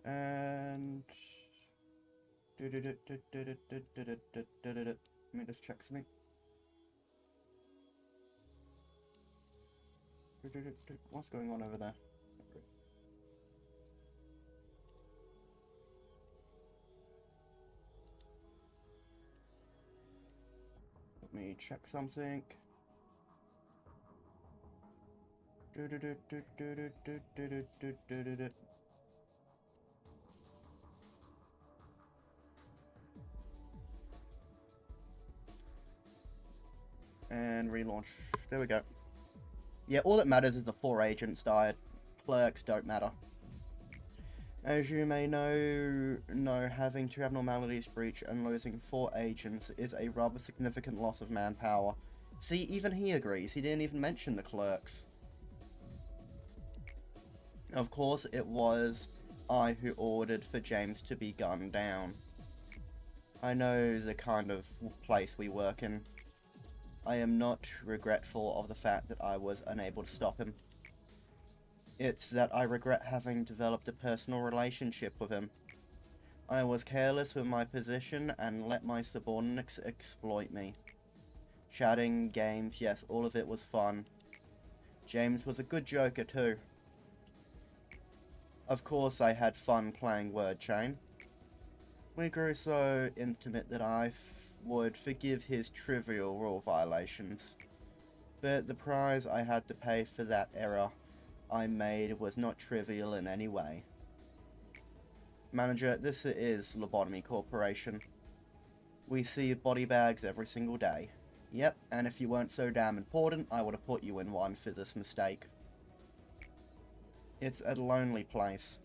And... let me just check something. What's going on over there? Let me check something. And relaunch. There we go. Yeah, all that matters is the 4 agents died. Clerks don't matter. As you may know, having 2 abnormalities breach and losing 4 agents is a rather significant loss of manpower. See, even he agrees. He didn't even mention the clerks. Of course, it was I who ordered for James to be gunned down. I know the kind of place we work in. I am not regretful of the fact that I was unable to stop him. It's that I regret having developed a personal relationship with him. I was careless with my position and let my subordinates exploit me. Chatting, games, yes, all of it was fun. James was a good joker too. Of course I had fun playing word chain. We grew so intimate that I would forgive his trivial rule violations. But the price I had to pay for that error I made was not trivial in any way. Manager, this is Lobotomycorporation. We see body bags every single day. Yep, and if you weren't so damn important, I would have put you in one for this mistake. It's a lonely place.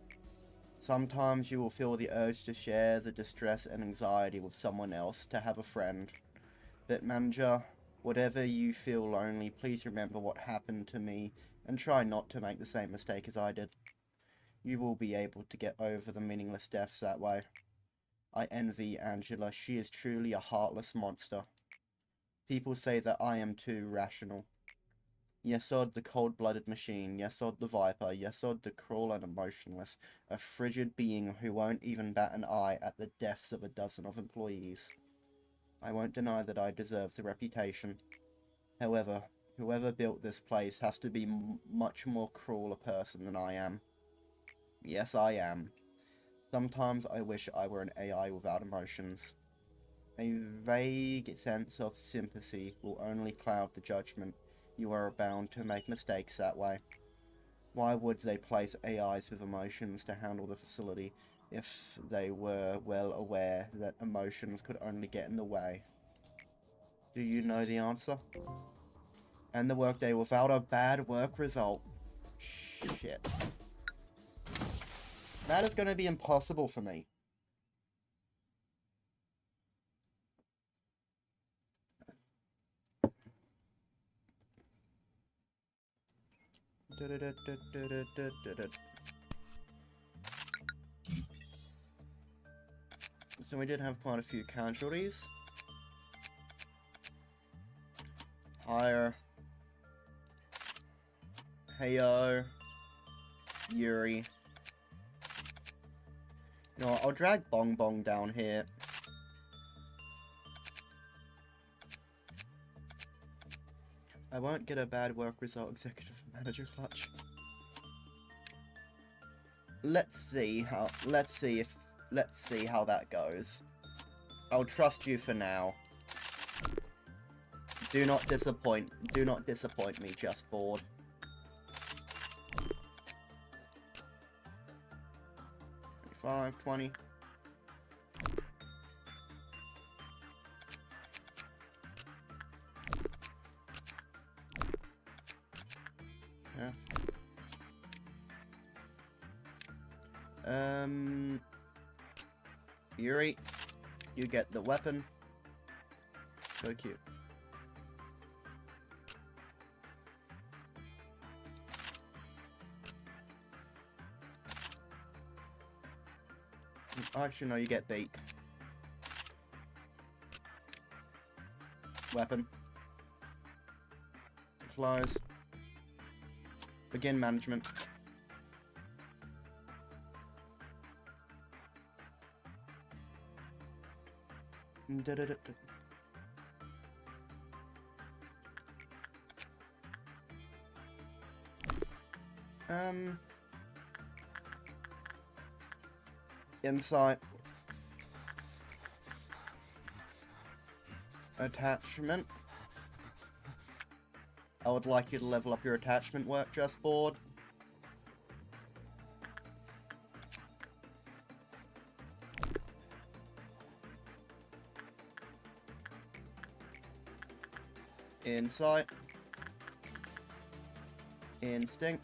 Sometimes you will feel the urge to share the distress and anxiety with someone else, to have a friend. But manager, whatever you feel lonely, please remember what happened to me and try not to make the same mistake as I did. You will be able to get over the meaningless deaths that way. I envy Angela. She is truly a heartless monster. People say that I am too rational. Yesod the cold-blooded machine, Yesod the viper, Yesod the cruel and emotionless, a frigid being who won't even bat an eye at the deaths of a dozen of employees. I won't deny that I deserve the reputation. However, whoever built this place has to be much more cruel a person than I am. Yes, I am. Sometimes I wish I were an AI without emotions. A vague sense of sympathy will only cloud the judgment. You are bound to make mistakes that way. Why would they place AIs with emotions to handle the facility if they were well aware that emotions could only get in the way? Do you know the answer? End the workday without a bad work result. Shit. That is going to be impossible for me. So we did have quite a few casualties. Hire. Heyo. Yuri. You know what, I'll drag Bong Bong down here. I won't get a bad work result, executive manager clutch. Let's see how that goes. I'll trust you for now. Do not disappoint me, just bored. 25, 20. Yeah. Yuri, you get the weapon. So cute. Actually, no, you get beat. Weapon. Close. Begin management. Insight. Attachment. I would like you to level up your attachment work, just board. Insight. Instinct.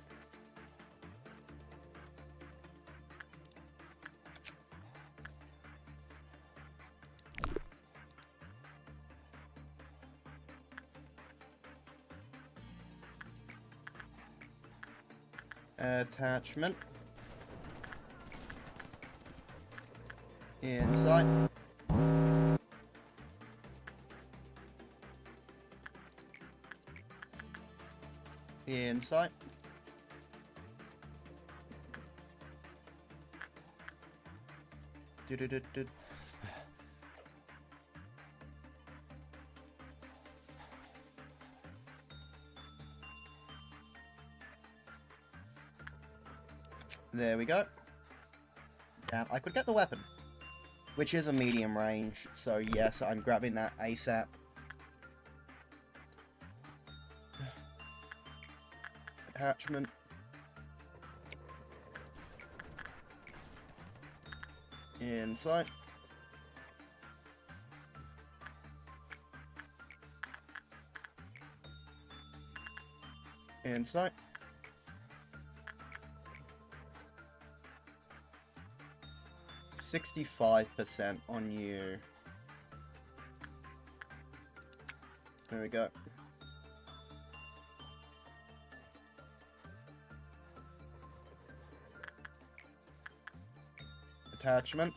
Attachment. Insight. Insight. Do-do-do-do. There we go. Damn, I could get the weapon. Which is a medium range, so yes, I'm grabbing that ASAP. Attachment. Insight. Insight. %65% on you. There we go. Attachment.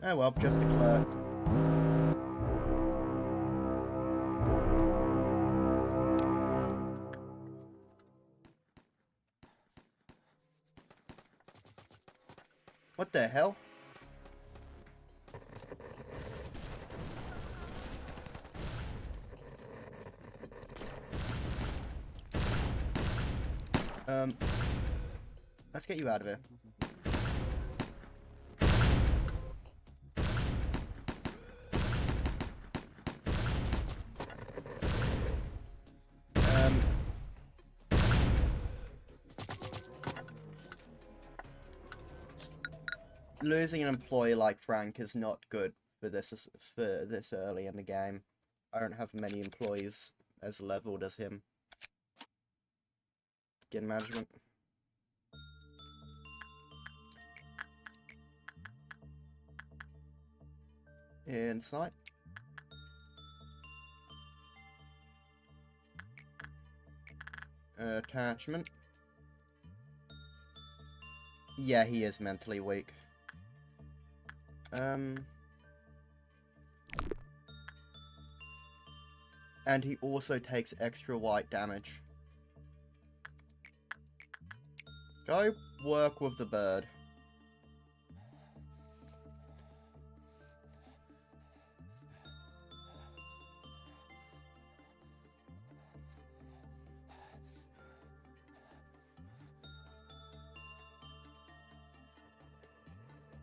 Oh well, just a clerk. What the hell? Let's get you out of here. Losing an employee like Frank is not good for this early in the game. I don't have many employees as leveled as him. Skin management. Insight. Attachment. Yeah, he is mentally weak. And he also takes extra white damage. Go work with the bird.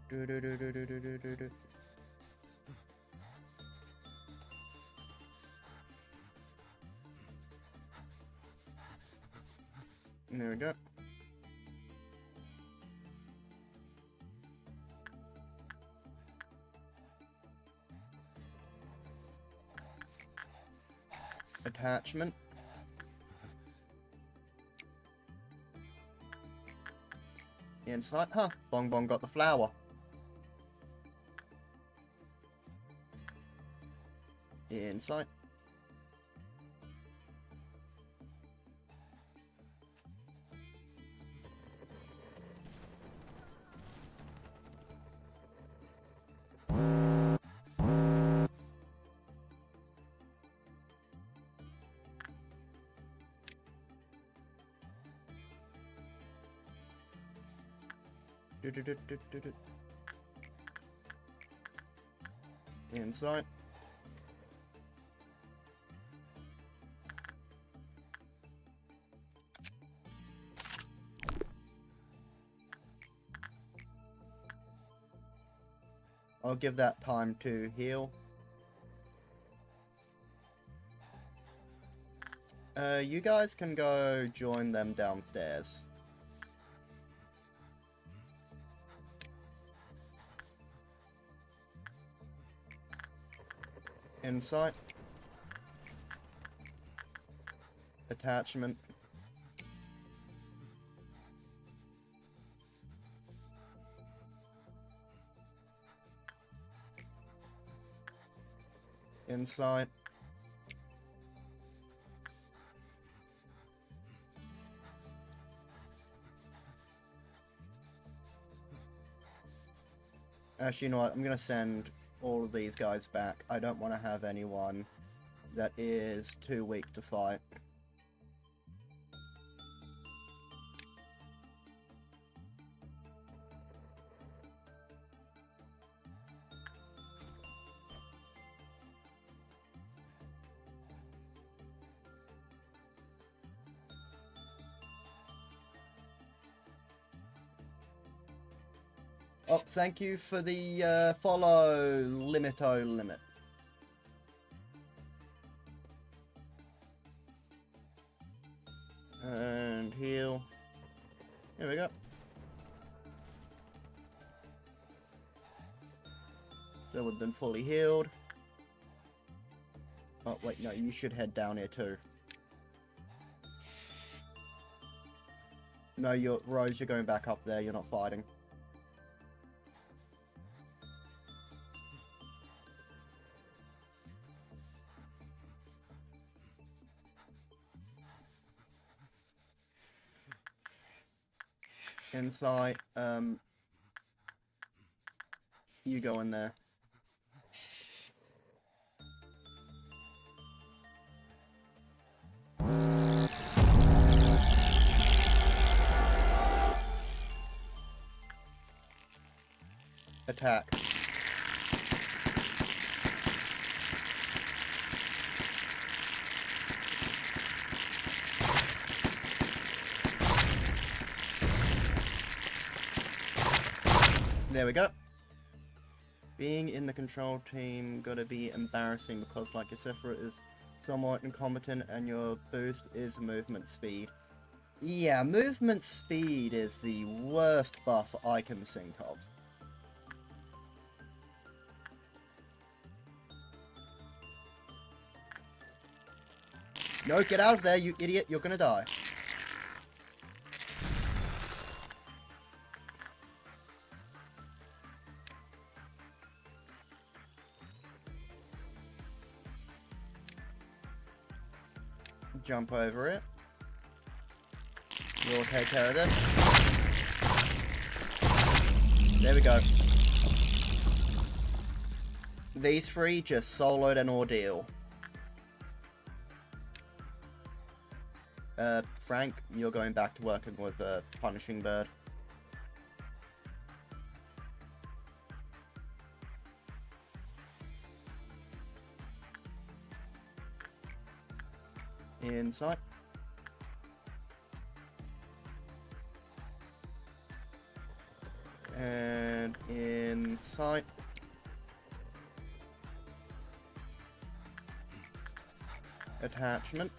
Do-do-do-do-do-do-do-do. There we go. Attachment. Insight. Huh. Bong Bong got the flower. Insight. Do-do-do-do-do-do. Insight. I'll give that time to heal. You guys can go join them downstairs. Insight. Attachment. Insight. Actually, you know what? I'm gonna send all of these guys back. I don't want to have anyone that is too weak to fight. Oh, thank you for the follow, Limit. And heal. Here we go. So we've been fully healed. Oh, wait, no, you should head down here too. No, Rose, you're going back up there, you're not fighting. Insight, you go in there. Attack. There we go. Being in the control team gotta be embarrassing because, like, your Sephiroth is somewhat incompetent and your boost is movement speed. Yeah, movement speed is the worst buff I can think of. No, get out of there, you idiot, you're gonna die. Jump over it. We'll take care of this. There we go. These three just soloed an ordeal. Frank, you're going back to working with Punishing Bird. Insight. And insight. Attachment.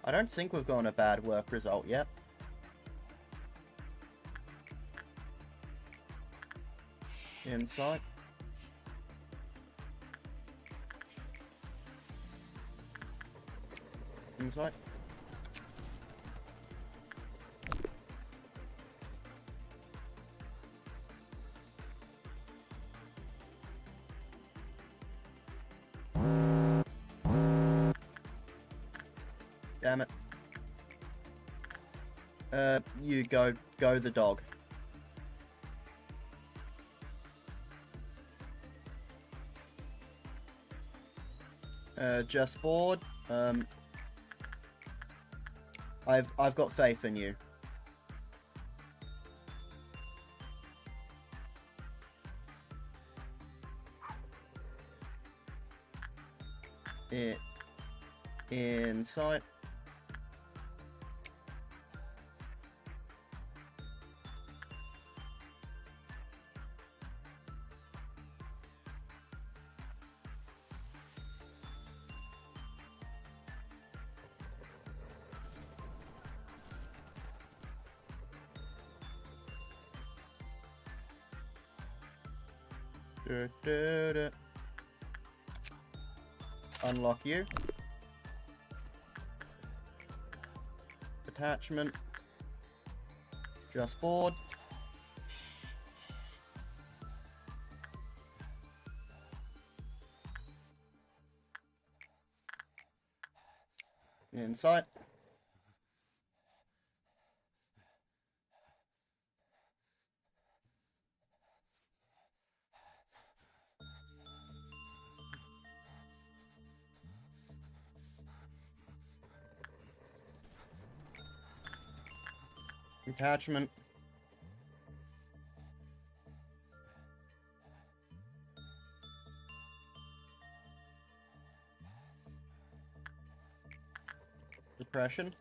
I don't think we've gotten a bad work result yet. Insight. Insight. Damn it. You go the dog. Just bored. I've got faith in you. In sight. Unlock you. Attachment. Just board. Insight. Attachment. Depression.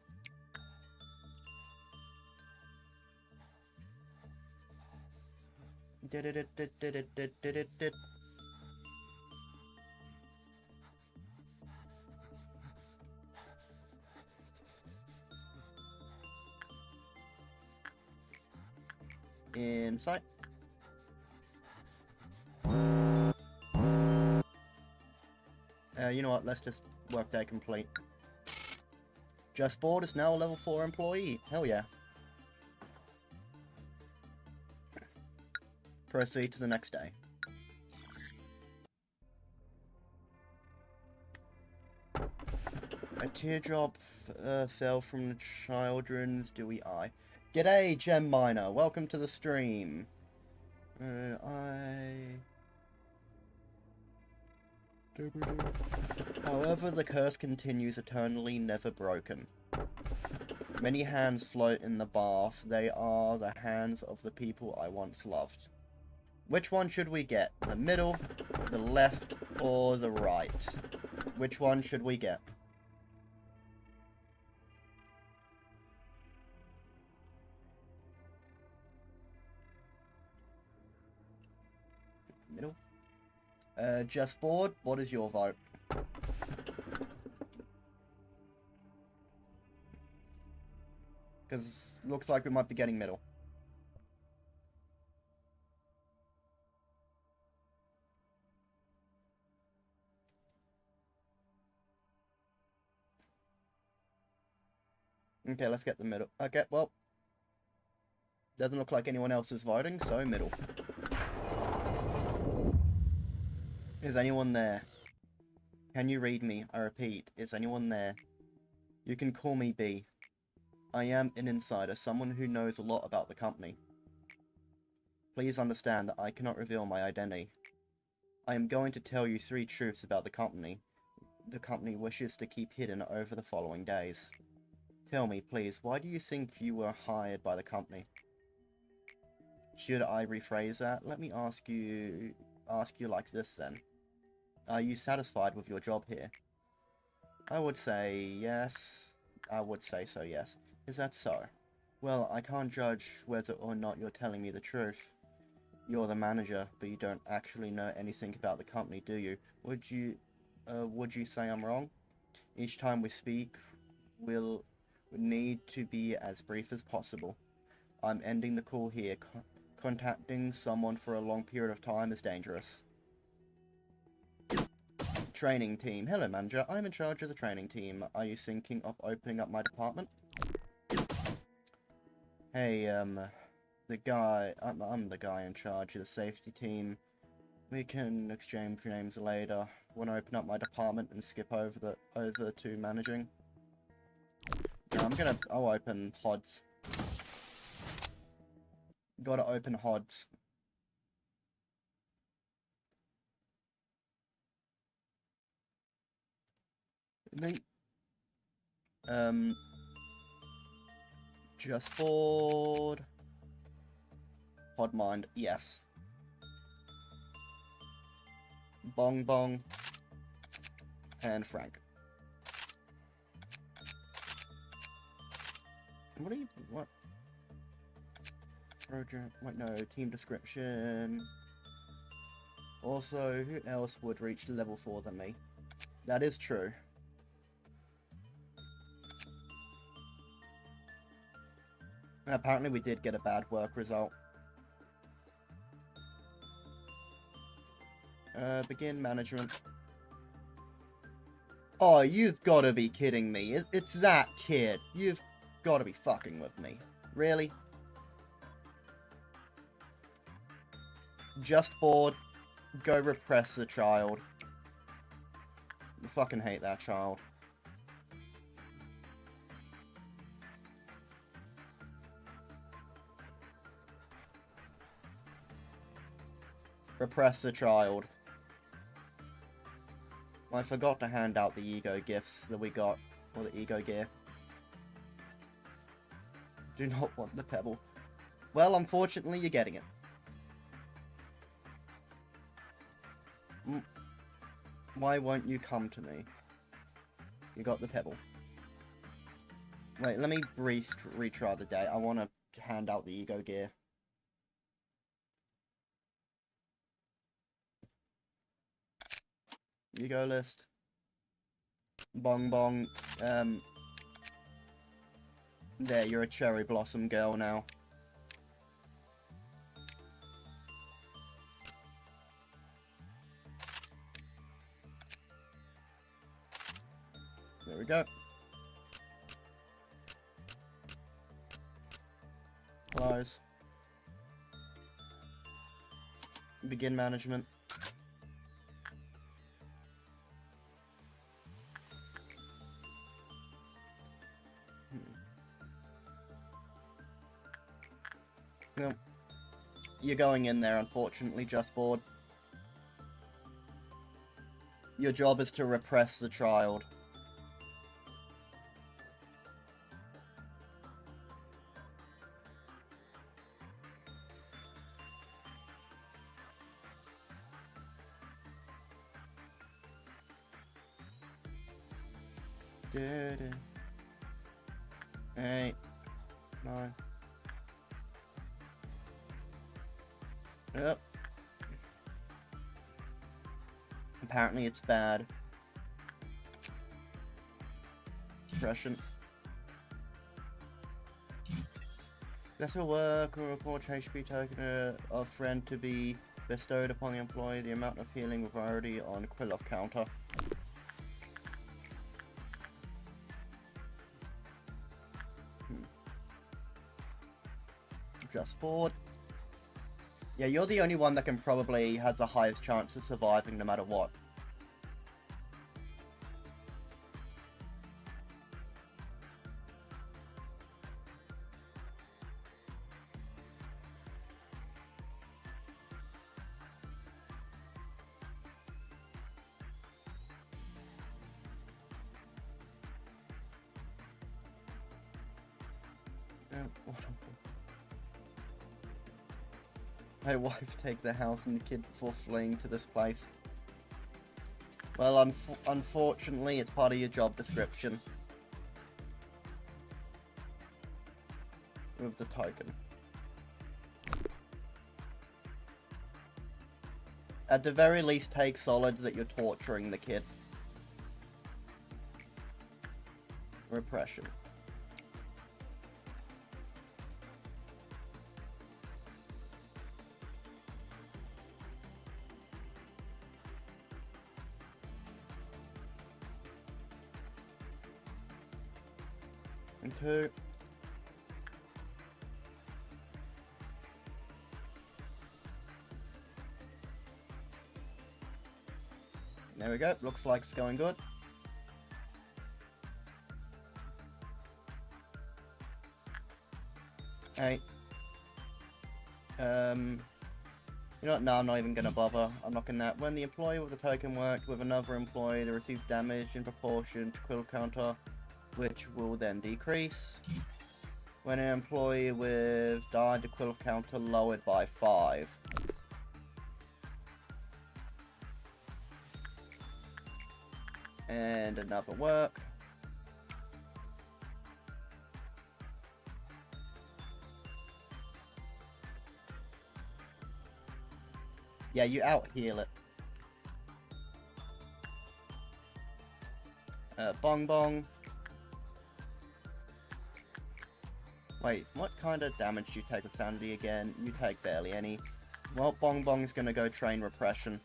Insight. You know what? Let's just workday complete. Just board is now a level 4 employee. Hell yeah. Proceed to the next day. A teardrop fell from the children's dewy eye. G'day, Gem Miner. Welcome to the stream. However, the curse continues eternally, never broken. Many hands float in the bath. They are the hands of the people I once loved. Which one should we get? The middle, the left, or the right? Which one should we get? Middle. Just board, what is your vote? Because looks like we might be getting middle. Okay, let's get the middle. Okay, well. Doesn't look like anyone else is voting, so middle. Is anyone there? Can you read me? I repeat, is anyone there? You can call me B. I am an insider, someone who knows a lot about the company. Please understand that I cannot reveal my identity. I am going to tell you 3 truths about the company wishes to keep hidden over the following days. Tell me, please, why do you think you were hired by the company? Should I rephrase that? Let me ask you like this then. Are you satisfied with your job here? I would say yes. I would say so, yes. Is that so? Well, I can't judge whether or not you're telling me the truth. You're the manager, but you don't actually know anything about the company, do you? Would you say I'm wrong? Each time we speak, we'll need to be as brief as possible. I'm ending the call here. Contacting someone for a long period of time is dangerous. Training team. Hello, manager. I'm in charge of the training team. Are you thinking of opening up my department? Hey, I'm the guy in charge of the safety team. We can exchange names later. Want to open up my department and skip over to managing? No, I'll open HODs. Gotta open HODs. think, just board. Podmind, yes. Bong Bong. And Frank. What? Project, wait, no, team description. Also, who else would reach level 4 than me? That is true. Apparently we did get a bad work result. Begin management. Oh, you've got to be kidding me. It's that kid. You've got to be fucking with me. Really? Just bored. Go repress the child. I fucking hate that child. Repress the child. I forgot to hand out the ego gifts that we got. Or the ego gear. Do not want the pebble. Well, unfortunately, you're getting it. Why won't you come to me? You got the pebble. Wait, let me retry the day. I want to hand out the ego gear. Ego list. Bong Bong. There, you're a cherry blossom girl now. There we go. Close. Begin management. Well, you're going in there, unfortunately, just bored. Your job is to repress the child. Good. 8, 9. Yep. Apparently it's bad. Depression. Successful work or report HP token of friend to be bestowed upon the employee. The amount of healing with priority on Quill-Off counter. Just bored. Yeah, you're the only one that can probably has the highest chance of surviving no matter what. My wife take the house and the kid before fleeing to this place. Well, unfortunately, it's part of your job description. With the token. At the very least, take solids that you're torturing the kid. Repression. And 2. There we go. Looks like it's going good. Hey. You know what? No, I'm not even going to bother. I'm not going to... When the employee with the token worked with another employee, they receive damage in proportion to quill counter, which will then decrease. When an employee with died, the quill counter lowered by 5. And another work. Yeah, you out-heal it. Bong Bong. Wait, what kind of damage do you take with Sanity again? You take barely any. Well, Bong Bong's gonna go train Repression.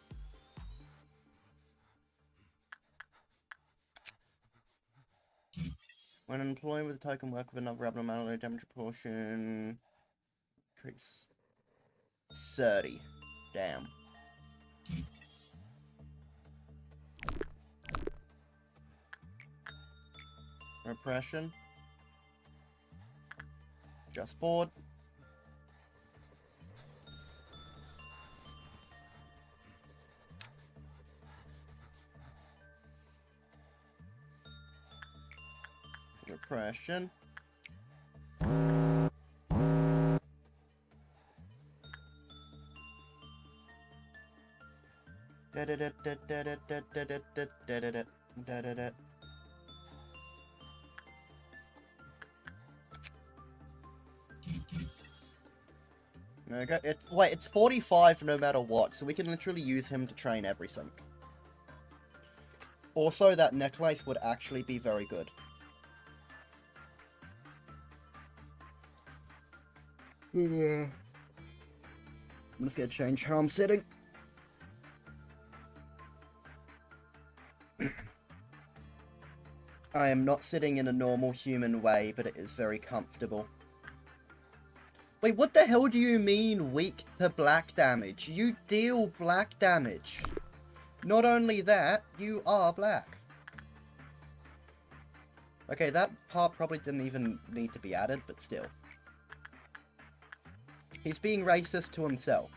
When an employee with a token work with another abnormality, damage proportion... increase. 30. Damn. Repression. Just board. Repression. There we go. It's 45 no matter what, so we can literally use him to train everything. Also, that necklace would actually be very good. I'm just gonna change how I'm sitting. I am not sitting in a normal human way, but it is very comfortable. Wait, what the hell do you mean weak to black damage? You deal black damage. Not only that, you are black. Okay, that part probably didn't even need to be added, but still. He's being racist to himself.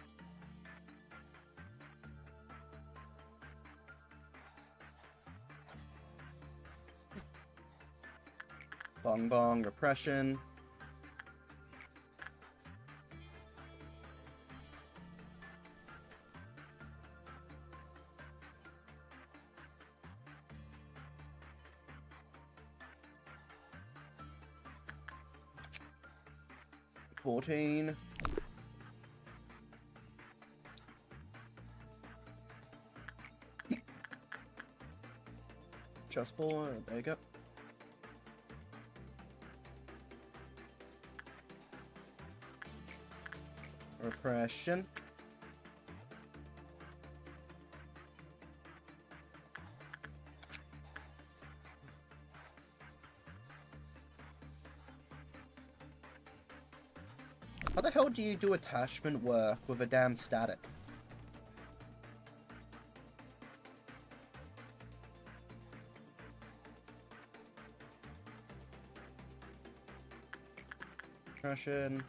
Bong Bong, Repression. $14. Just board, there you go. Repression. How the hell do you do attachment work with a damn static? Repression.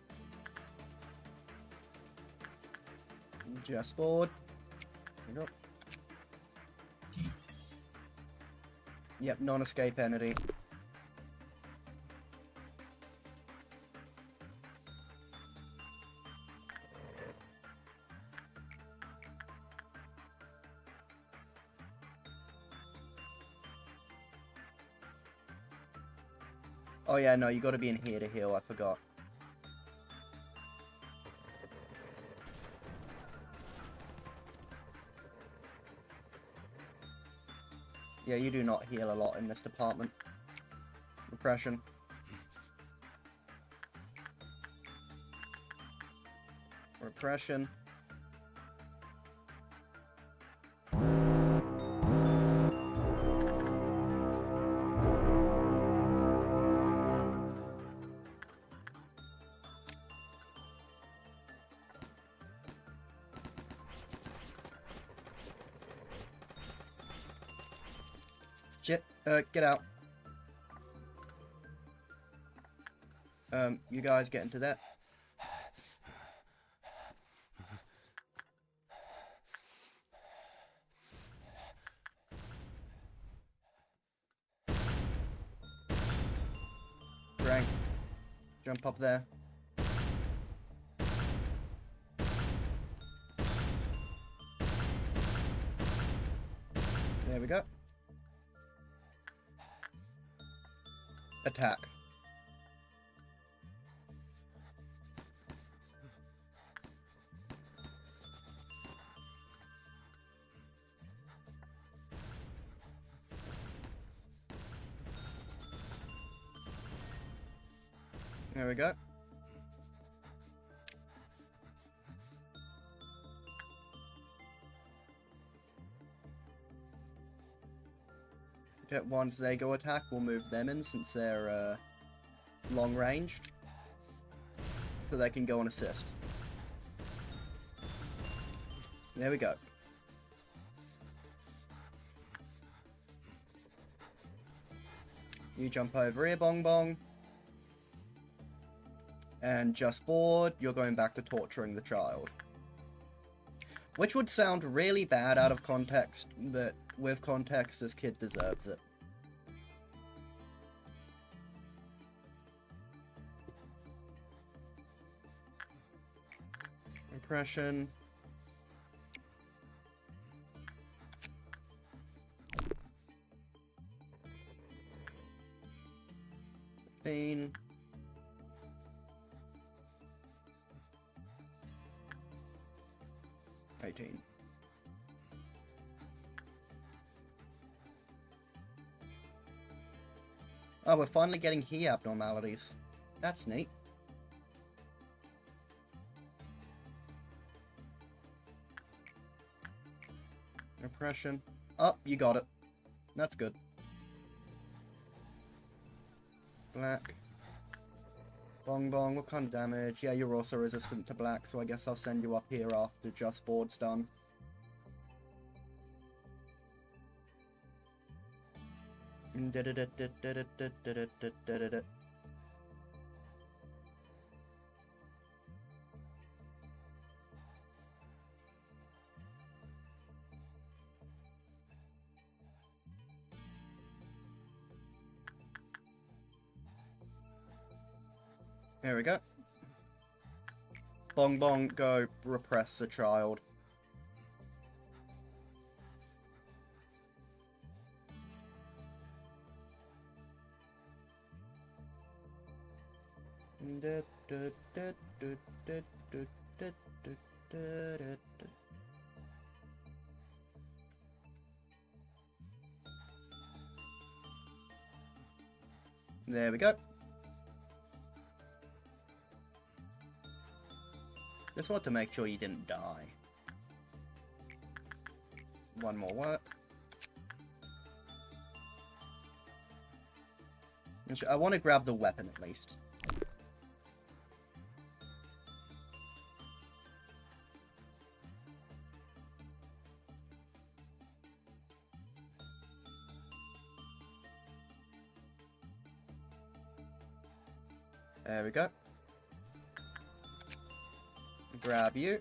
Just board. There you go. Yep, non-escape entity. Oh yeah, no, you gotta be in here to heal, I forgot. Yeah, you do not heal a lot in this department. Repression. Repression. Shit, get out. You guys get into that. Jump up there. There we go. Attack. There we go. Okay, once they go attack, we'll move them in since they're long ranged. So they can go and assist. There we go. You jump over here, Bong Bong. And just bored, you're going back to torturing the child. Which would sound really bad out of context, but with context, this kid deserves it. Impression. $15. $18. Oh, we're finally getting he abnormalities. That's neat. Oppression. Oh, you got it. That's good. Black. Bong Bong, what kind of damage? Yeah, you're also resistant to black, so I guess I'll send you up here after just board's done. There we go. Bong Bong, go repress the child. There we go. Just want to make sure you didn't die. One more work. I want to grab the weapon at least. There we go. Grab you.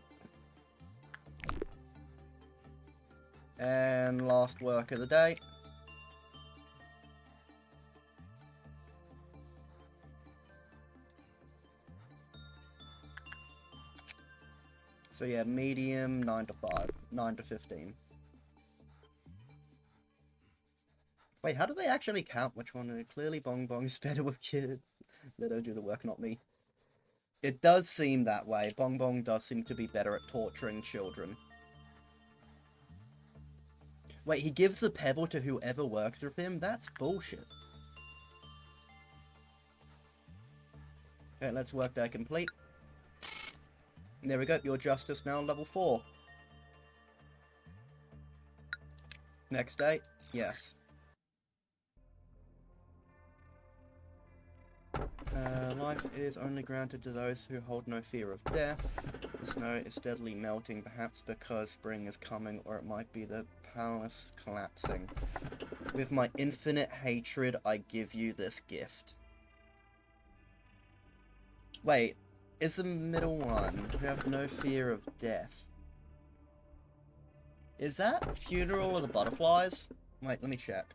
And last work of the day. So yeah, medium 9 to 5, 9 to 15. Wait, how do they actually count which one? Clearly Bong Bong's better with kids. They don't do the work, not me. It does seem that way. Bong Bong does seem to be better at torturing children. Wait, he gives the pebble to whoever works with him? That's bullshit. Okay, let's work that complete. There we go, your justice now level 4. Next day, yes. Life is only granted to those who hold no fear of death. The snow is steadily melting, perhaps because spring is coming, or it might be the palace collapsing. With my infinite hatred, I give you this gift. Wait, is the middle one, who have no fear of death? Is that Funeral of the Butterflies? Wait, let me check.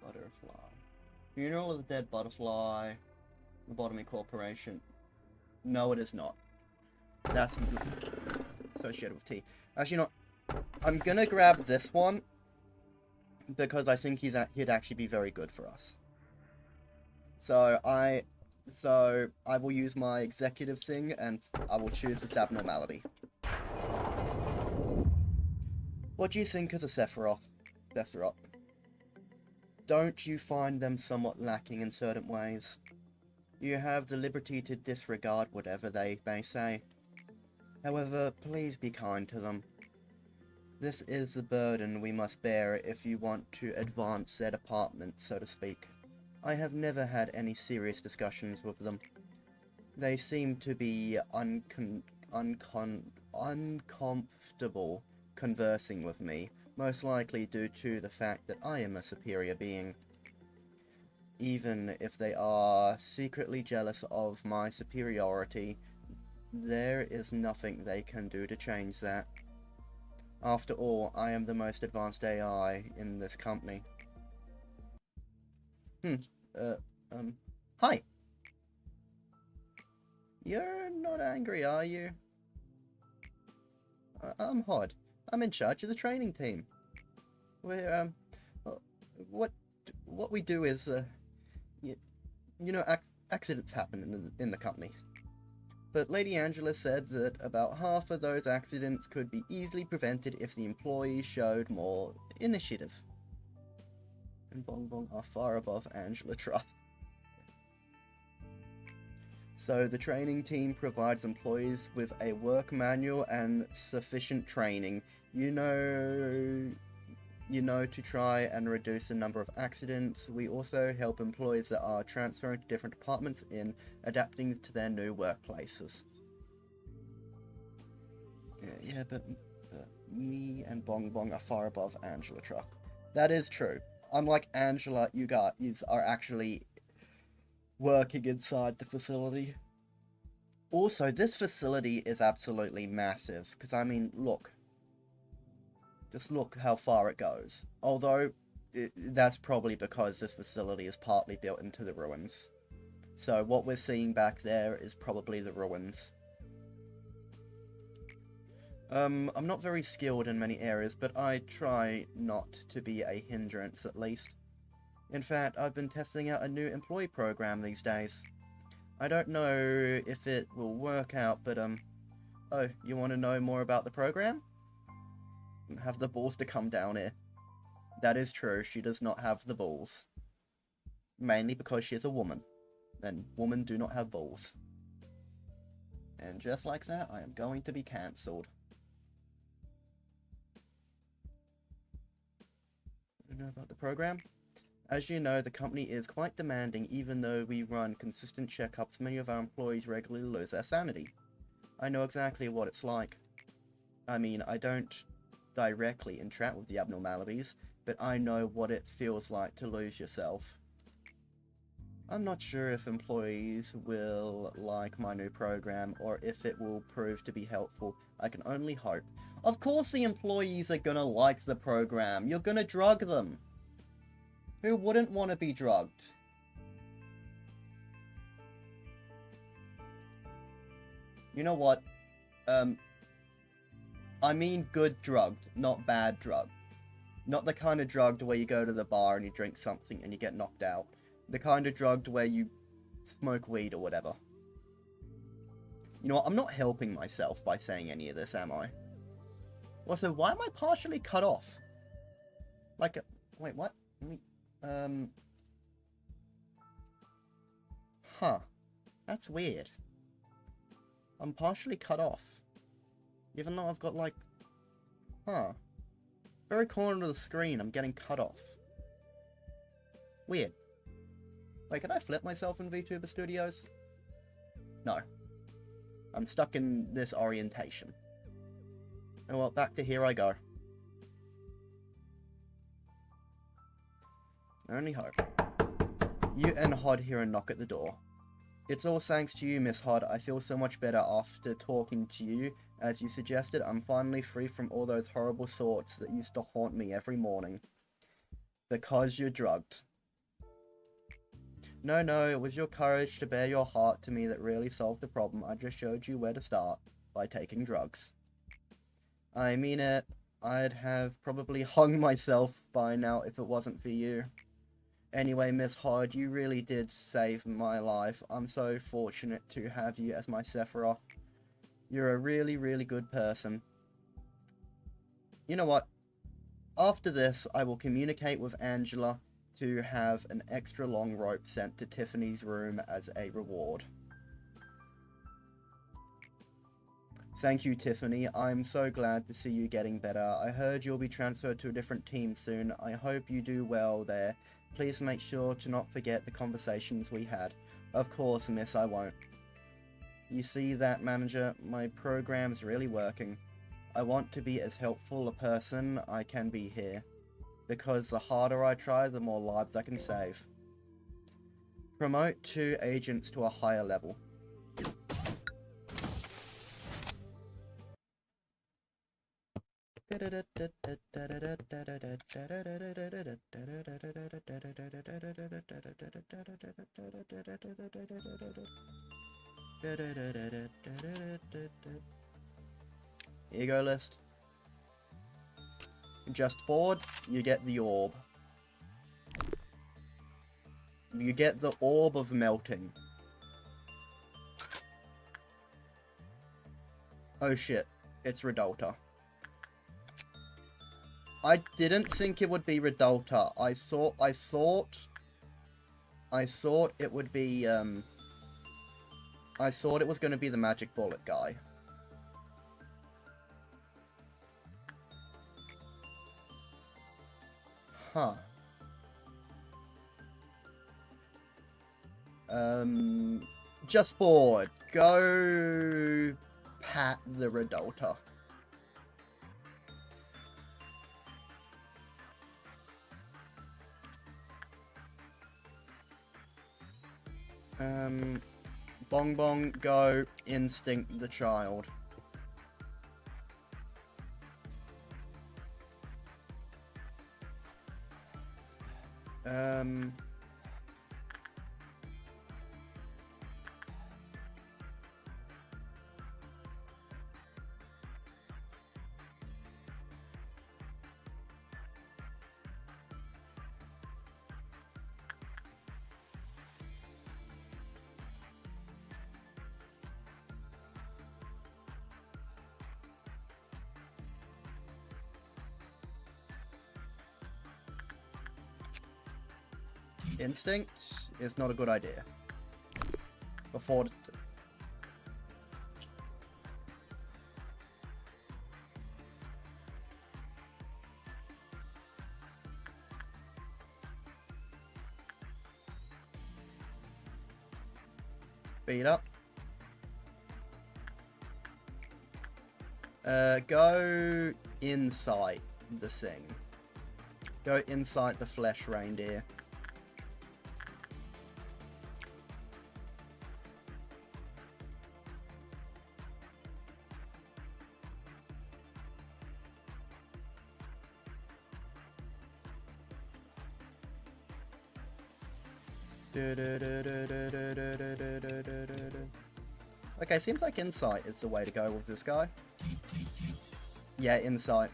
Butterfly. Funeral of the Dead Butterfly. Lobotomycorporation. No, it is not. That's associated with T. Actually, not. I'm gonna grab this one because I think he'd actually be very good for us. So I will use my executive thing and I will choose this abnormality. What do you think of the Sephiroth? Don't you find them somewhat lacking in certain ways? You have the liberty to disregard whatever they may say. However, please be kind to them. This is the burden we must bear if you want to advance their department, so to speak. I have never had any serious discussions with them. They seem to be uncomfortable conversing with me, most likely due to the fact that I am a superior being. Even if they are secretly jealous of my superiority, there is nothing they can do to change that. After all, I am the most advanced AI in this company. Hi! You're not angry, are you? I'm Hod. I'm in charge of the training team. We're, what we do is, you know, accidents happen in the company. But Lady Angela said that about half of those accidents could be easily prevented if the employees showed more initiative. And Bong Bong are far above Angela Trust. So the training team provides employees with a work manual and sufficient training. You know, to try and reduce the number of accidents. We also help employees that are transferring to different departments in adapting to their new workplaces. Yeah, but me and Bong Bong are far above Angela Trust. That is true. Unlike Angela, you guys are actually working inside the facility. Also, this facility is absolutely massive, because I mean, look. Just look how far it goes. Although, that's probably because this facility is partly built into the ruins. So what we're seeing back there is probably the ruins. I'm not very skilled in many areas, but I try not to be a hindrance at least. In fact, I've been testing out a new employee program these days. I don't know if it will work out, but oh, you want to know more about the program? Have the balls to come down here. That is true, she does not have the balls. Mainly because she is a woman. And women do not have balls. And just like that, I am going to be cancelled. You know about the program? As you know, the company is quite demanding. Even though we run consistent checkups, many of our employees regularly lose their sanity. I know exactly what it's like. I mean, I don't directly interact with the abnormalities, but I know what it feels like to lose yourself. I'm not sure if employees will like my new program, or if it will prove to be helpful. I can only hope. Of course the employees are gonna like the program. You're gonna drug them. Who wouldn't want to be drugged? You know what? I mean good drugged, not bad drugged. Not the kind of drugged where you go to the bar and you drink something and you get knocked out. The kind of drugged where you smoke weed or whatever. You know what, I'm not helping myself by saying any of this, am I? Also, why am I partially cut off? Like, wait, what? Huh. That's weird. I'm partially cut off. Even though I've got, like... Huh. Very corner of the screen, I'm getting cut off. Weird. Wait, can I flip myself in VTuber Studios? No. I'm stuck in this orientation. Oh well, back to here I go. Only hope. You and Hod hear a knock at the door. It's all thanks to you, Miss Hod. I feel so much better after talking to you. As you suggested, I'm finally free from all those horrible thoughts that used to haunt me every morning. Because you're drugged. No, it was your courage to bare your heart to me that really solved the problem. I just showed you where to start, by taking drugs. I mean it. I'd have probably hung myself by now if it wasn't for you. Anyway, Miss Hodge, you really did save my life. I'm so fortunate to have you as my Sephiroth. You're a really, really good person. You know what? After this, I will communicate with Angela to have an extra long rope sent to Tiffany's room as a reward. Thank you, Tiffany. I'm so glad to see you getting better. I heard you'll be transferred to a different team soon. I hope you do well there. Please make sure to not forget the conversations we had. Of course, miss, I won't. You see that, manager? My program's really working. I want to be as helpful a person I can be here. Because the harder I try, the more lives I can save. Promote 2 agents to a higher level. Ego list. Just bored, you get the orb. You get the orb of melting. Oh shit, it's Redolta. I didn't think it would be Redolta. I thought it would be, I thought it was going to be the magic bullet guy. Huh. Just bored. Go pat the Redolta. Bong Bong, go instinct the child. Instinct is not a good idea. Before beat up. Go inside the thing. Go inside the flesh reindeer. Okay, seems like insight is the way to go with this guy. Yeah, insight.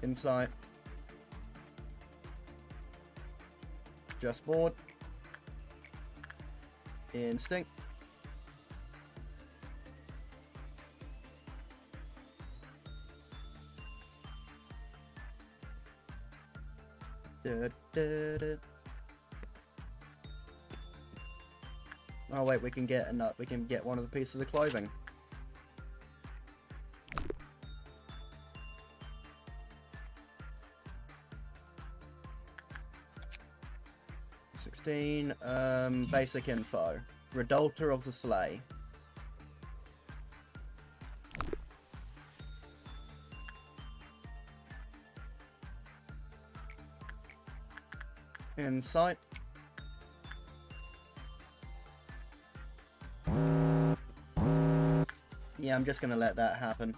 Insight. Just bored. Instinct. Oh wait, we can get a nut. We can get one of the pieces of clothing. Basic info. Redolta of the Sleigh. Insight. Yeah, I'm just gonna let that happen.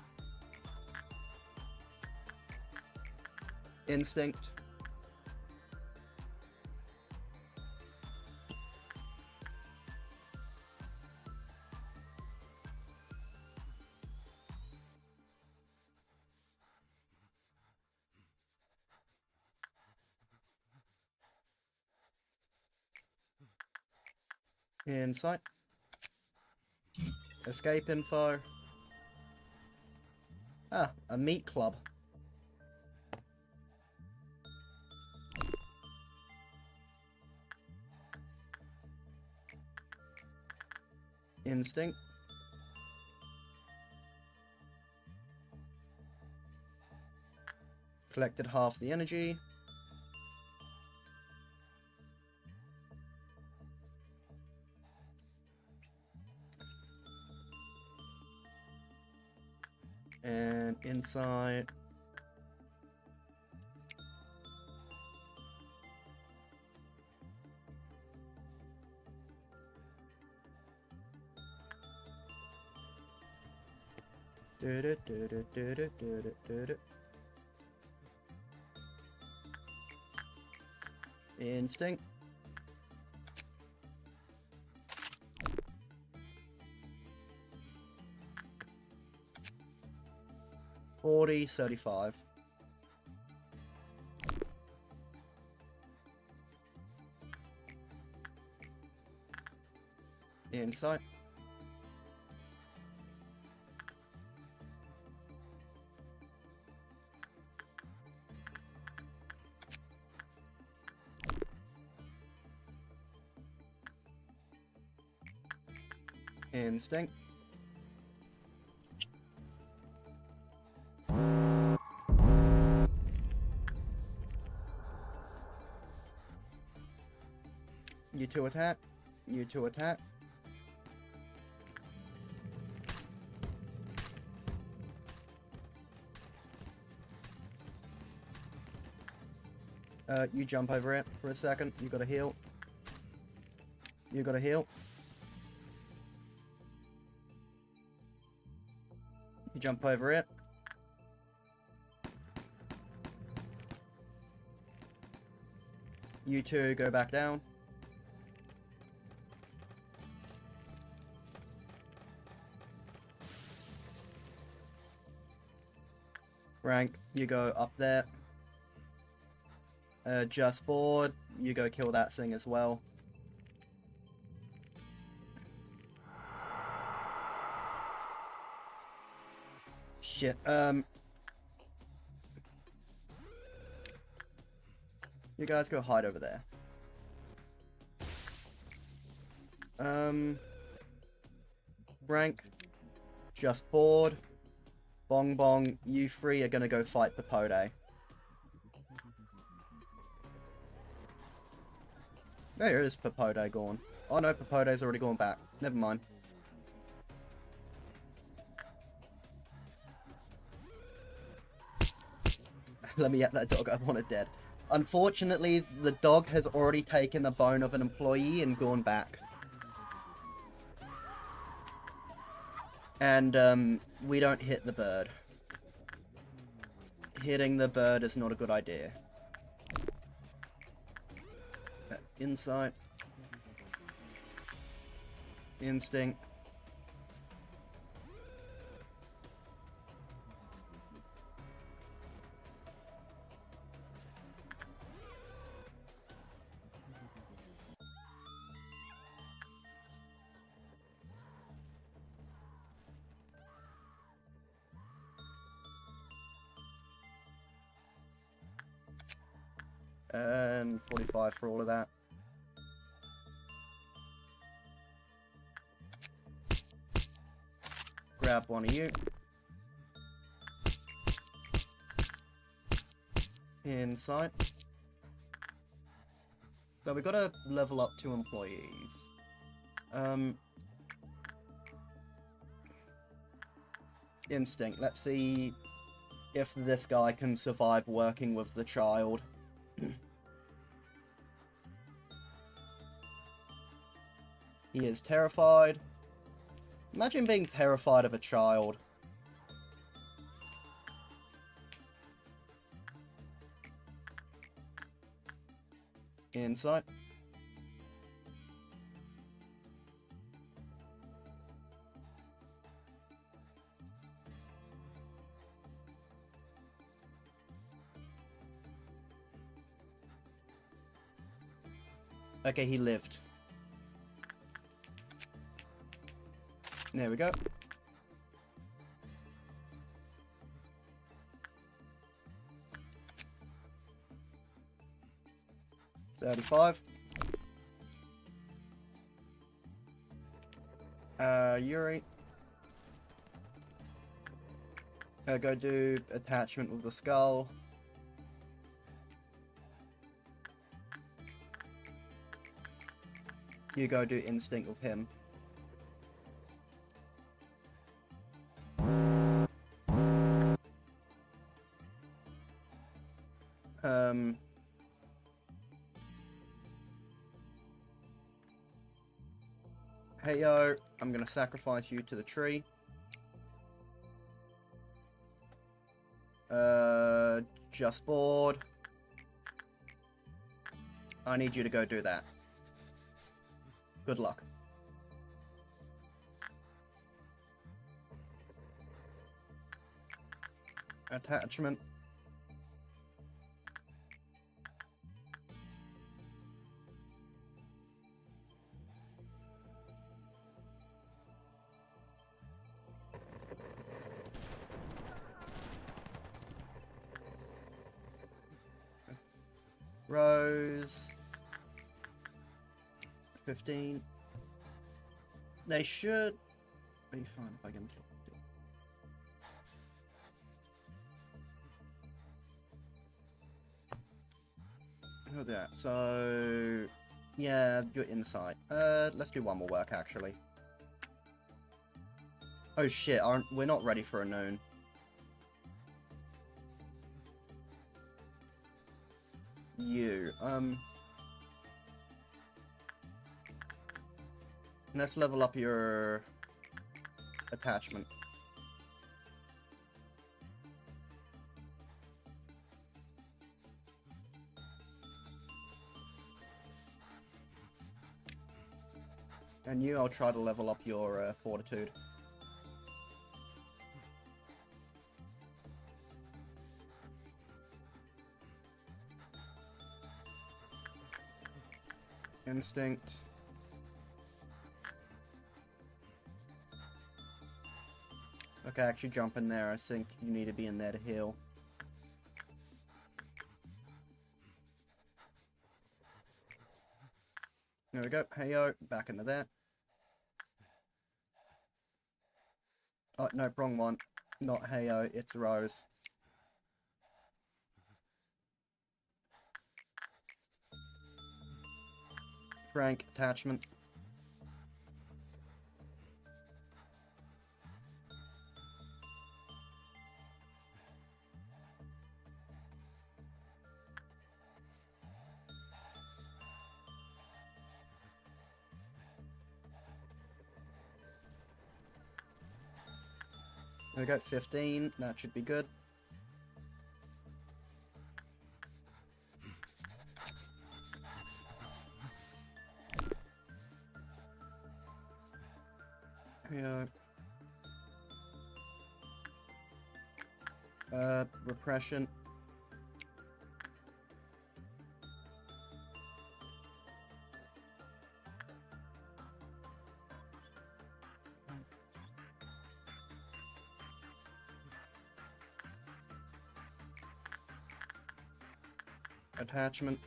Instinct. Insight. Escape info. Ah, a meat club. Instinct. Collected half the energy. And insight. Instinct. $40.35. Insight. Instinct. You two attack. You two attack. You jump over it for a second. You gotta heal. You gotta heal. You jump over it. You two go back down. Rank, you go up there. Just board, you go kill that thing as well. Shit, you guys go hide over there. Rank, just board. Bong Bong, you three are gonna go fight Papode. There is Papode gone. Oh no, Papode's already gone back. Never mind. Let me get that dog, I want it dead. Unfortunately, the dog has already taken the bone of an employee and gone back. And, we don't hit the bird. Hitting the bird is not a good idea. Insight. Instinct. And 45 for all of that. Grab one of you. Inside. So we've got to level up 2 employees. Instinct. Let's see if this guy can survive working with the child. He is terrified. Imagine being terrified of a child. Insight. Okay, he lived. There we go. $35. Yuri. Go do attachment with the skull. You go do instinct with him. Hey yo, I'm gonna sacrifice you to the tree. Just bored. I need you to go do that. Good luck. Attachment. Rose. 15. They should be fine if I can. Oh, that. So, yeah, your insight. Let's do one more work actually. Oh shit! We're not ready for a noon. Let's level up your attachment. And I'll try to level up your fortitude. Instinct. Okay, actually jump in there. I think you need to be in there to heal. There we go. Hey yo, back into that. Oh, no, wrong one. Not Heyo, it's Rose. Frank, attachment. There we go, 15. That should be good. Yeah. Repression. Attachment.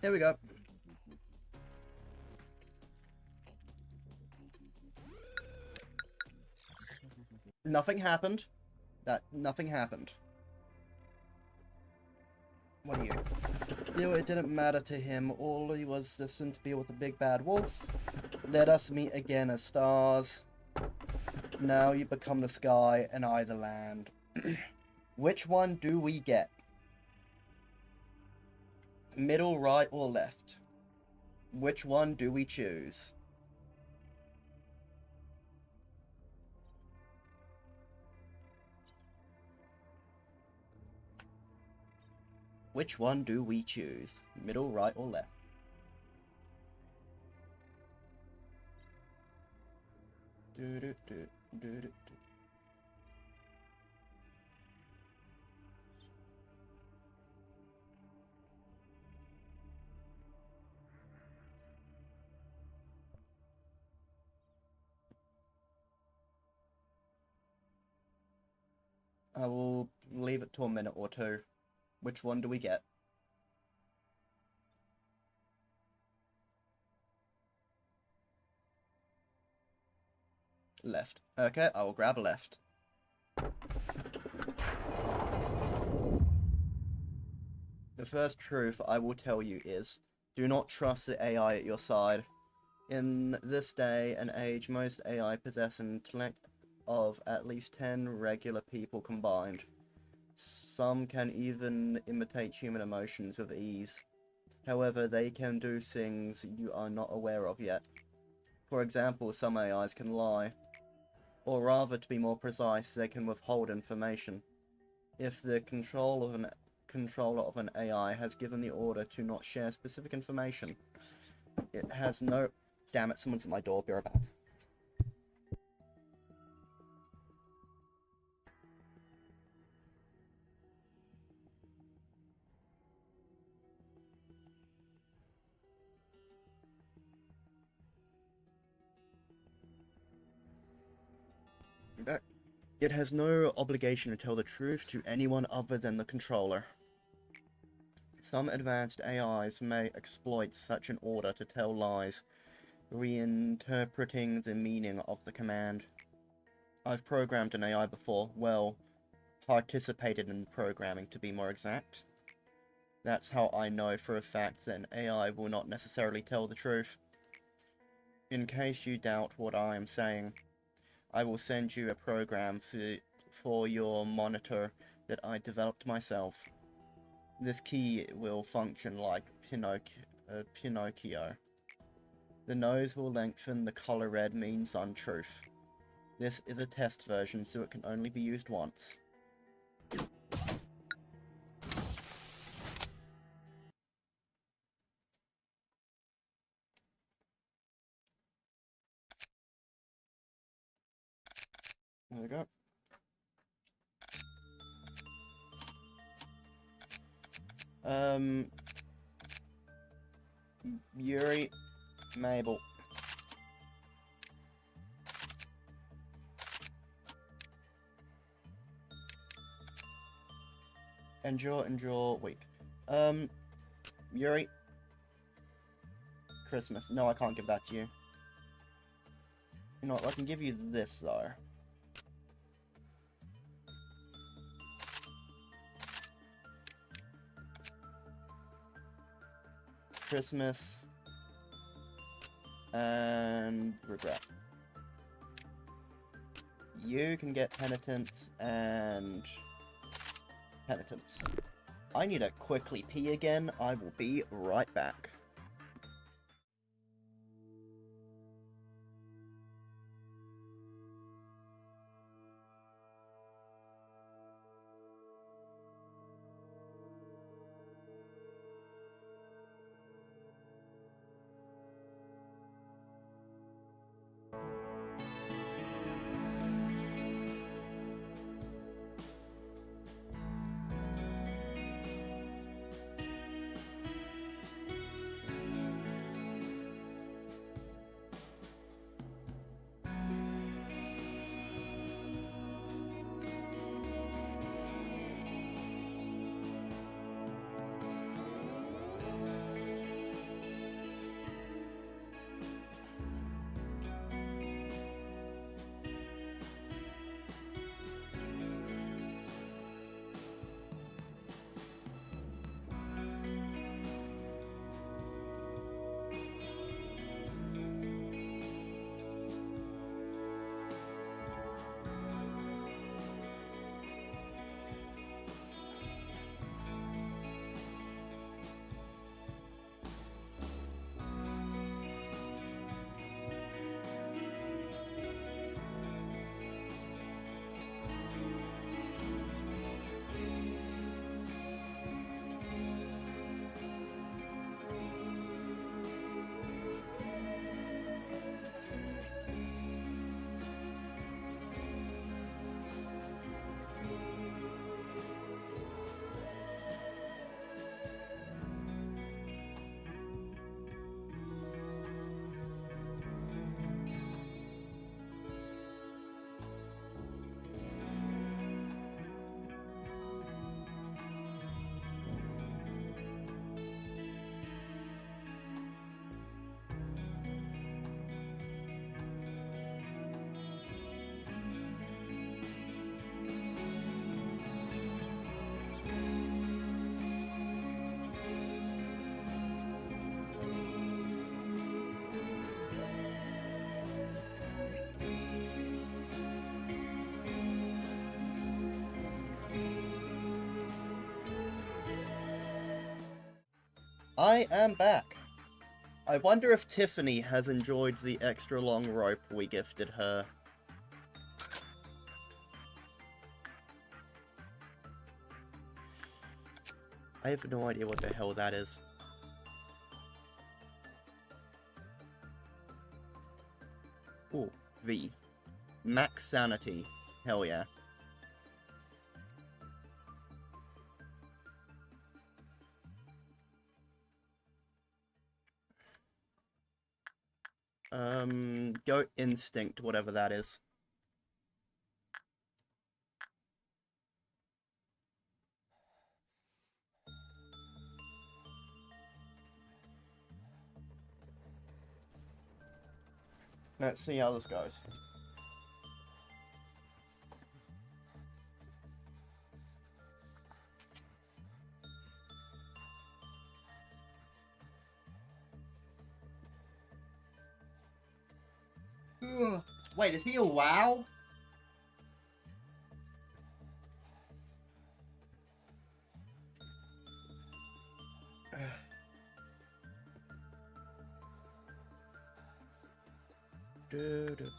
There we go. Nothing happened. Nothing happened. What are you? It didn't matter to him. All he was destined to be with the big bad wolf. Let us meet again as stars. Now you become the sky and I the land. Which one do we get? Middle, right, or left? Which one do we choose? Which one do we choose? Middle, right, or left? Do do do do do. I will leave it to a minute or two. Which one do we get? Left. Okay, I will grab left. The first truth I will tell you is, do not trust the AI at your side. In this day and age, most AI possess an intellect of at least 10 regular people combined. Some can even imitate human emotions with ease. However, they can do things you are not aware of yet. For example, some AIs can lie. Or rather, to be more precise, they can withhold information. If the controller of an AI has given the order to not share specific information, it has no... Damn it, someone's at my door, be right back. Back. It has no obligation to tell the truth to anyone other than the controller. Some advanced AIs may exploit such an order to tell lies, reinterpreting the meaning of the command. I've programmed an AI before, well, participated in programming to be more exact. That's how I know for a fact that an AI will not necessarily tell the truth. In case you doubt what I am saying, I will send you a program for your monitor that I developed myself. This key will function like Pinocchio. The nose will lengthen, the color red means untruth. This is a test version, so it can only be used once. There we go. Yuri, Mabel. Endure week. Yuri. Christmas. No, I can't give that to you. You know what, I can give you this, though. Christmas. And regret. You can get penitence and penitence. I need to quickly pee again. I will be right back. I am back. I wonder if Tiffany has enjoyed the extra long rope we gifted her. I have no idea what the hell that is. Ooh, V. Max sanity. Hell yeah. Go instinct, whatever that is. Let's see how this goes. Ugh. Wait, is he a WoW? Dude.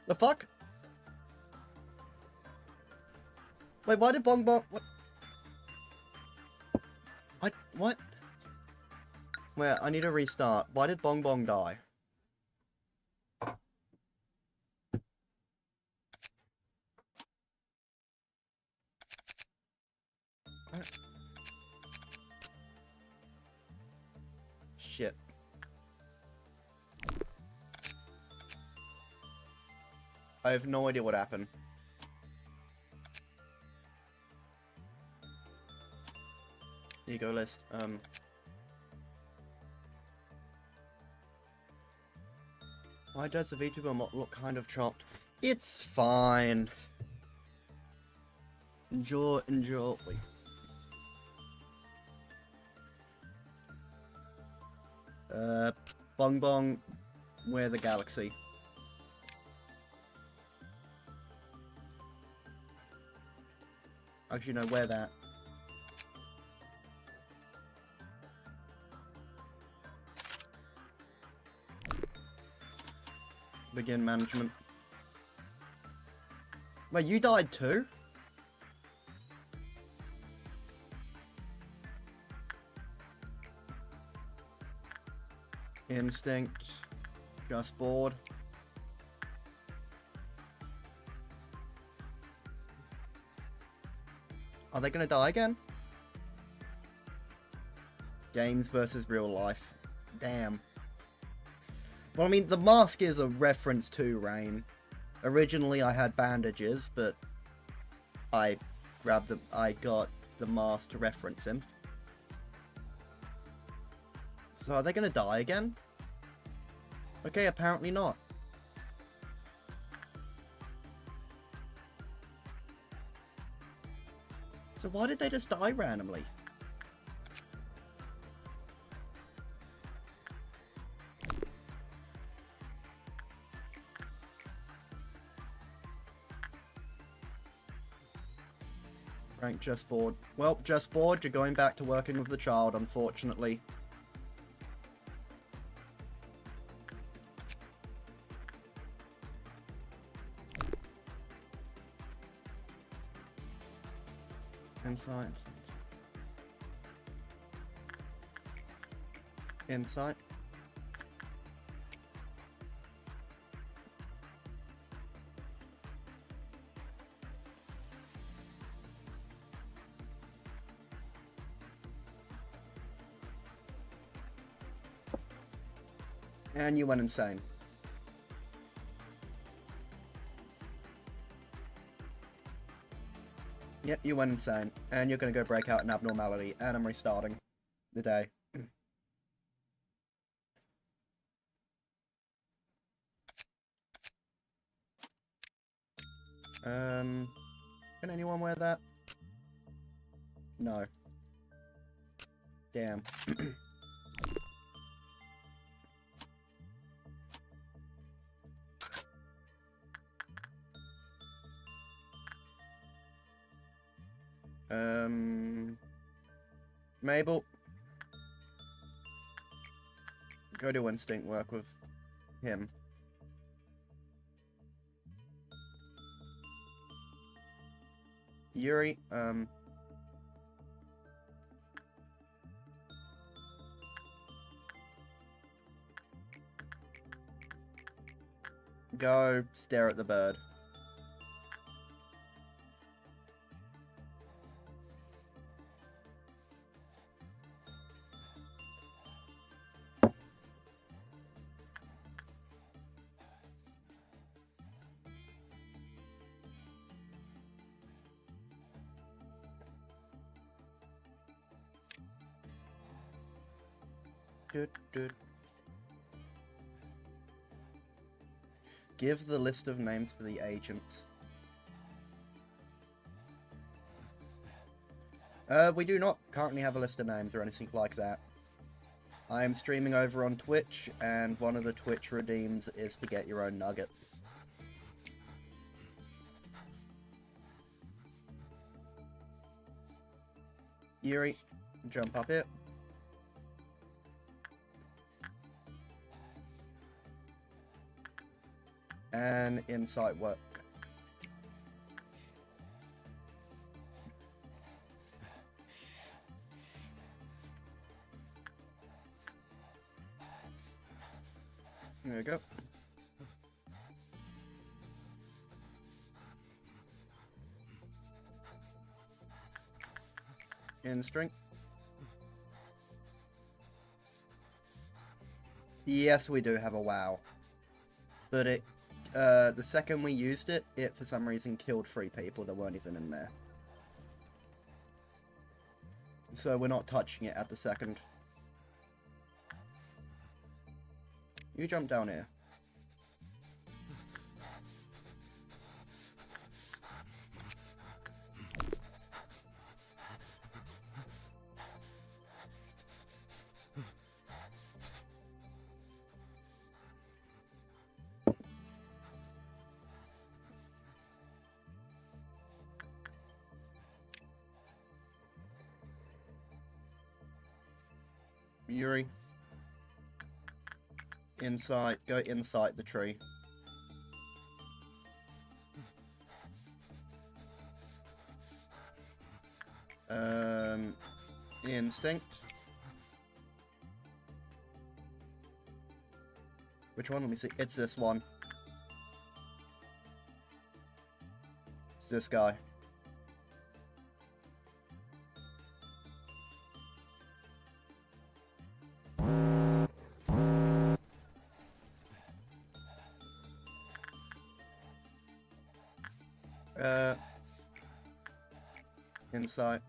The fuck? Wait, why did Bong Bong... What? Wait, I need to restart. Why did Bong Bong die? What? Shit. I have no idea what happened. Ego list. Why does the vtuber look kind of chopped? It's fine. Enjoy. Wait. Bong Bong, where the galaxy? Actually, no, where that? Begin management. Wait, you died too? Instinct. Just bored. Are they gonna die again? Games versus real life. Damn. Well, I mean, the mask is a reference to Rain. Originally, I had bandages, but I got the mask to reference him. So are they gonna die again? Okay, apparently not. So why did they just die randomly? Frank, just bored. Well, just bored. You're going back to working with the child, unfortunately. Insight. Insight. And you went insane. Yep, you went insane. And you're gonna go break out an abnormality. And I'm restarting the day. Can anyone wear that? No. Damn. Mabel. Go do instinct work with him. Yuri, go stare at the bird. Give the list of names for the agents. We do not currently have a list of names or anything like that. I am streaming over on Twitch, and one of the Twitch redeems is to get your own nugget. Yuri, jump up here. And insight work. There we go. Instinct. Yes, we do have a WoW. But it, the second we used it, it for some reason killed 3 people that weren't even in there. So we're not touching it at the second. You jump down here. Yuri. Inside, go inside the tree. Instinct. Which one? Let me see. It's this one. It's this guy. Insight.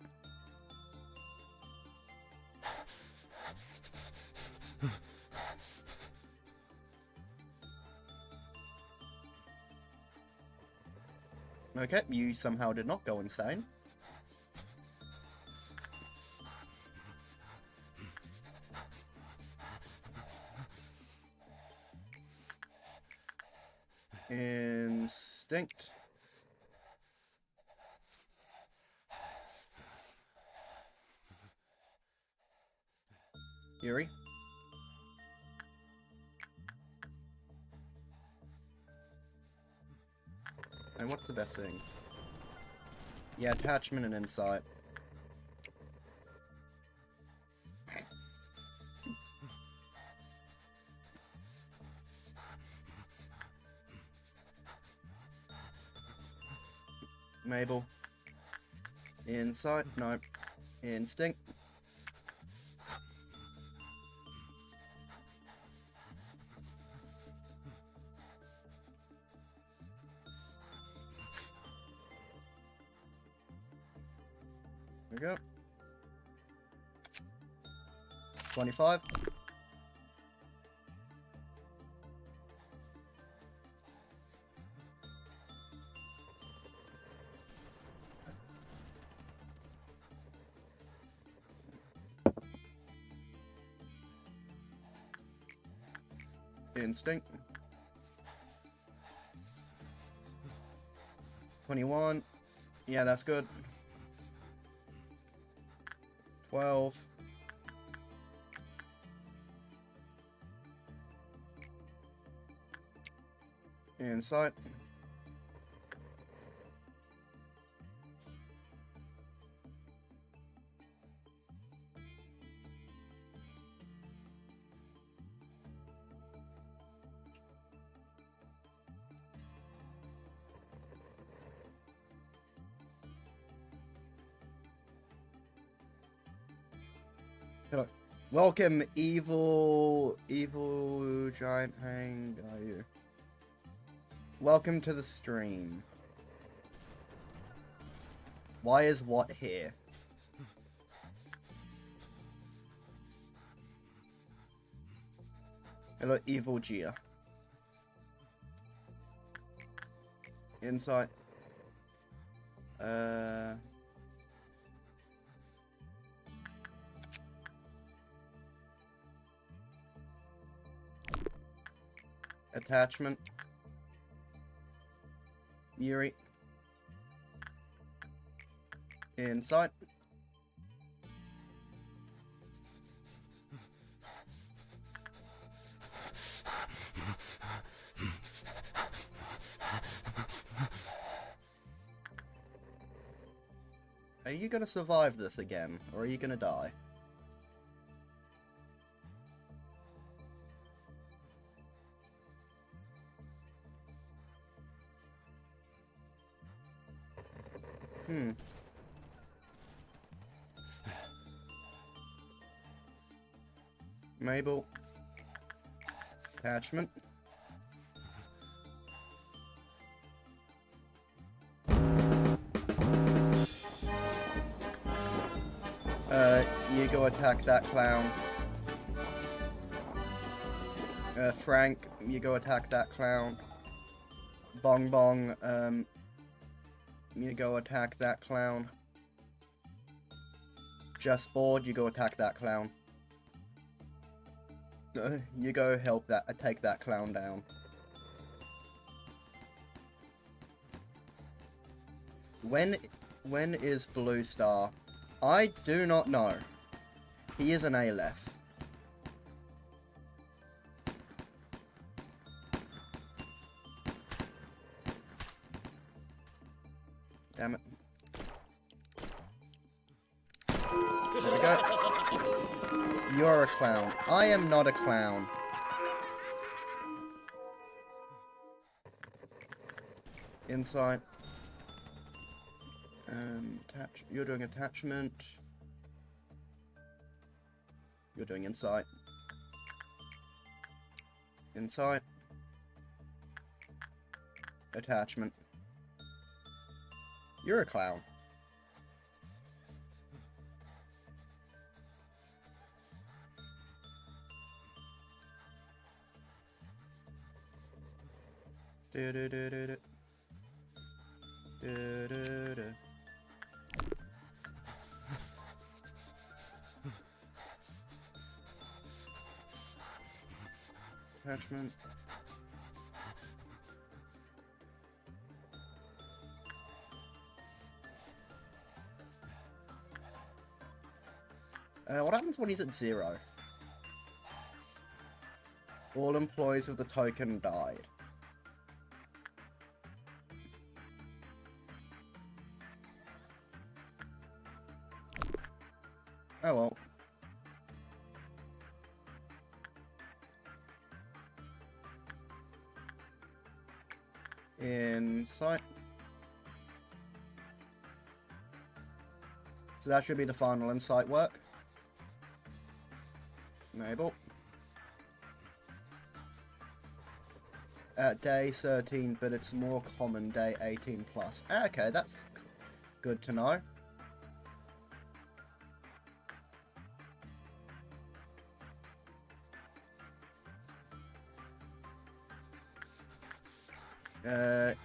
Okay, you somehow did not go insane. Instinct. Yuri. And what's the best thing? Yeah, attachment and insight. Mabel. Insight. Nope. Instinct. There we go. 25. Instinct. 21. Yeah, that's good. 12. Insight. Hello. Welcome, evil giant hang. Are you? Welcome to the stream. Why is what here? Hello, evil Gia. Insight. Attachment. Yuri. Insight. Are you gonna survive this again, or are you gonna die? Mabel. Attachment. You go attack that clown. Frank, you go attack that clown. Bong Bong, you go attack that clown. Just bored, you go attack that clown. You go help that, take that clown down. When is Blue Star? I do not know. He is an Aleph. Damn it. There we go. You're a clown. I am not a clown. Inside. You're doing attachment. You're doing insight. Insight. Attachment. You're a clown. Attachment. What happens when he's at 0? All employees with the token died. Oh well. Insight. So that should be the final insight work. Mabel. At day 13, but it's more common day 18 plus. Okay, that's good to know.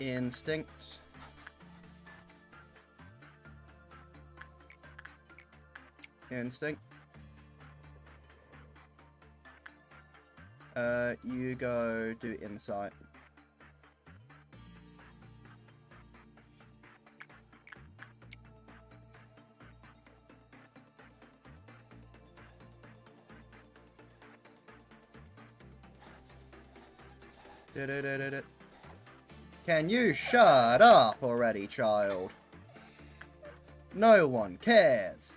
Instinct. Instinct. You go do insight. Can you shut up already, child? No one cares.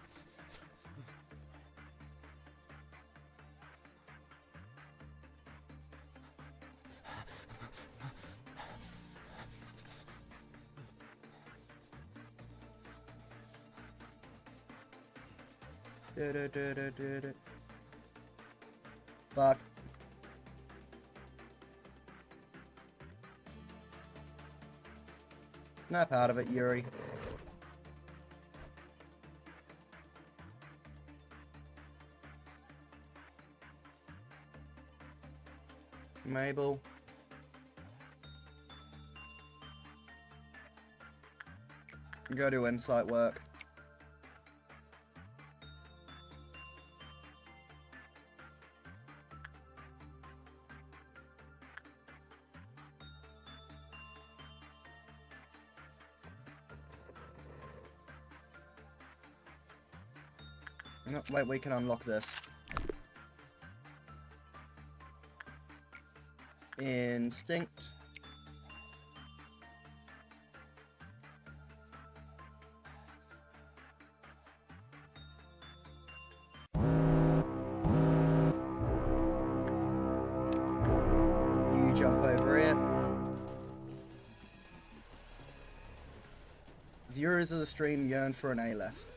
Fuck. Snap out of it, Yuri. Mabel. Go do insight work. No, wait, we can unlock this. Instinct. You jump over it. Viewers of the stream yearn for an Aleph.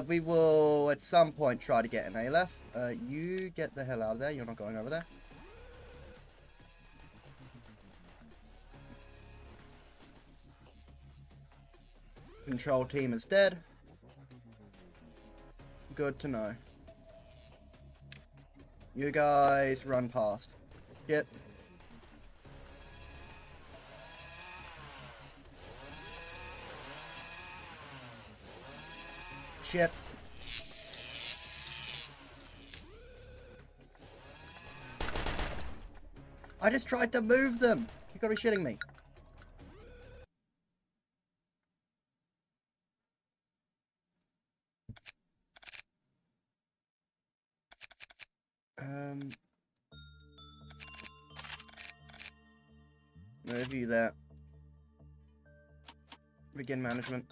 We will at some point try to get an Aleph. You get the hell out of there. You're not going over there. Control team is dead. Good to know. You guys run past. Shit. Shit. I just tried to move them. You gotta be shitting me. Move you there. Begin management.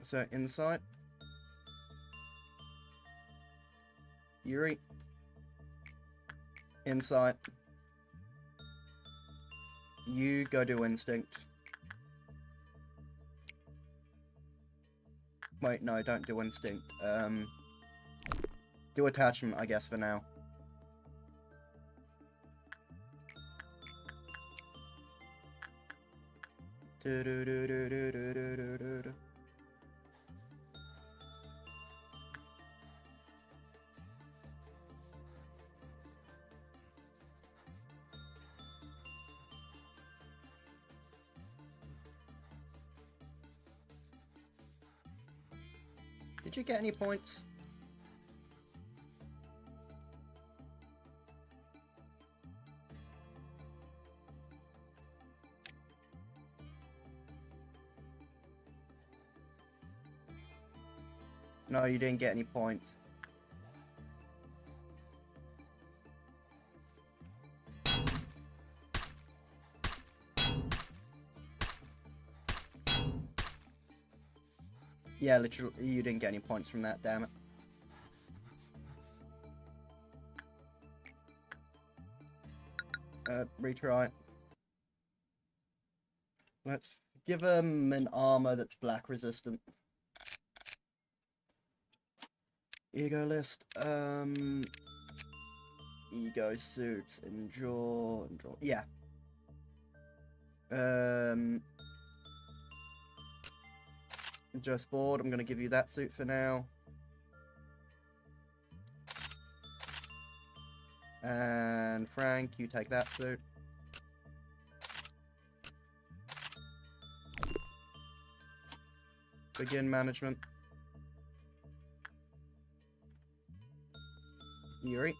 So, insight. Yuri. Insight. You go do instinct. Wait, no, don't do instinct. Do attachment, I guess, for now. Did you get any points? No, you didn't get any points. Yeah, literally, you didn't get any points from that, damn it. Retry. Let's give him an armor that's black resistant. Ego list. Ego suits. Endure. Yeah. Just bored. I'm gonna give you that suit for now. And Frank, you take that suit. Begin management. Yuri.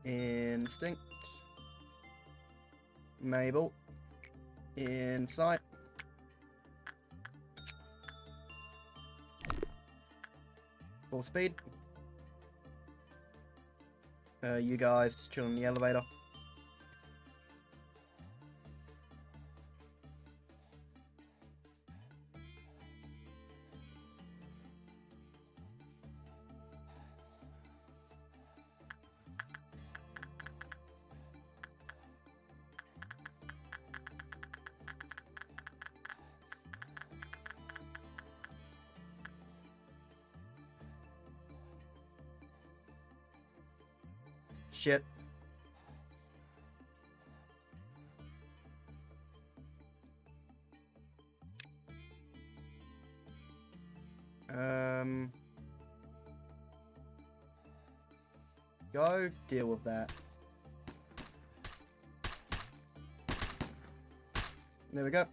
Instinct. Mabel. Insight. Full speed. You guys just chill in the elevator. Shit. Go deal with that. There we go.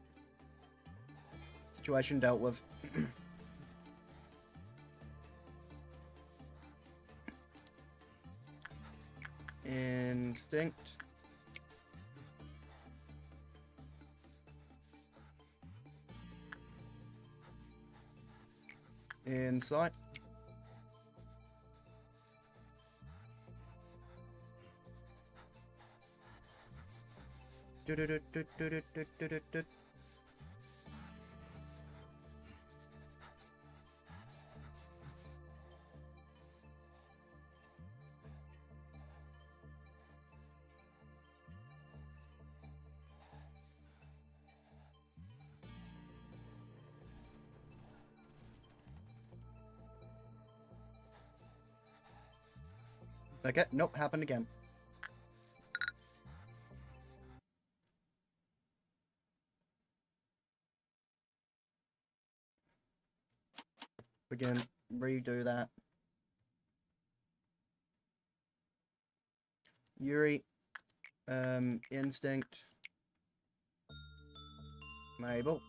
Situation dealt with. Instinct. Insight. Okay, nope, happened again. We can redo that. Yuri, instinct. Mabel.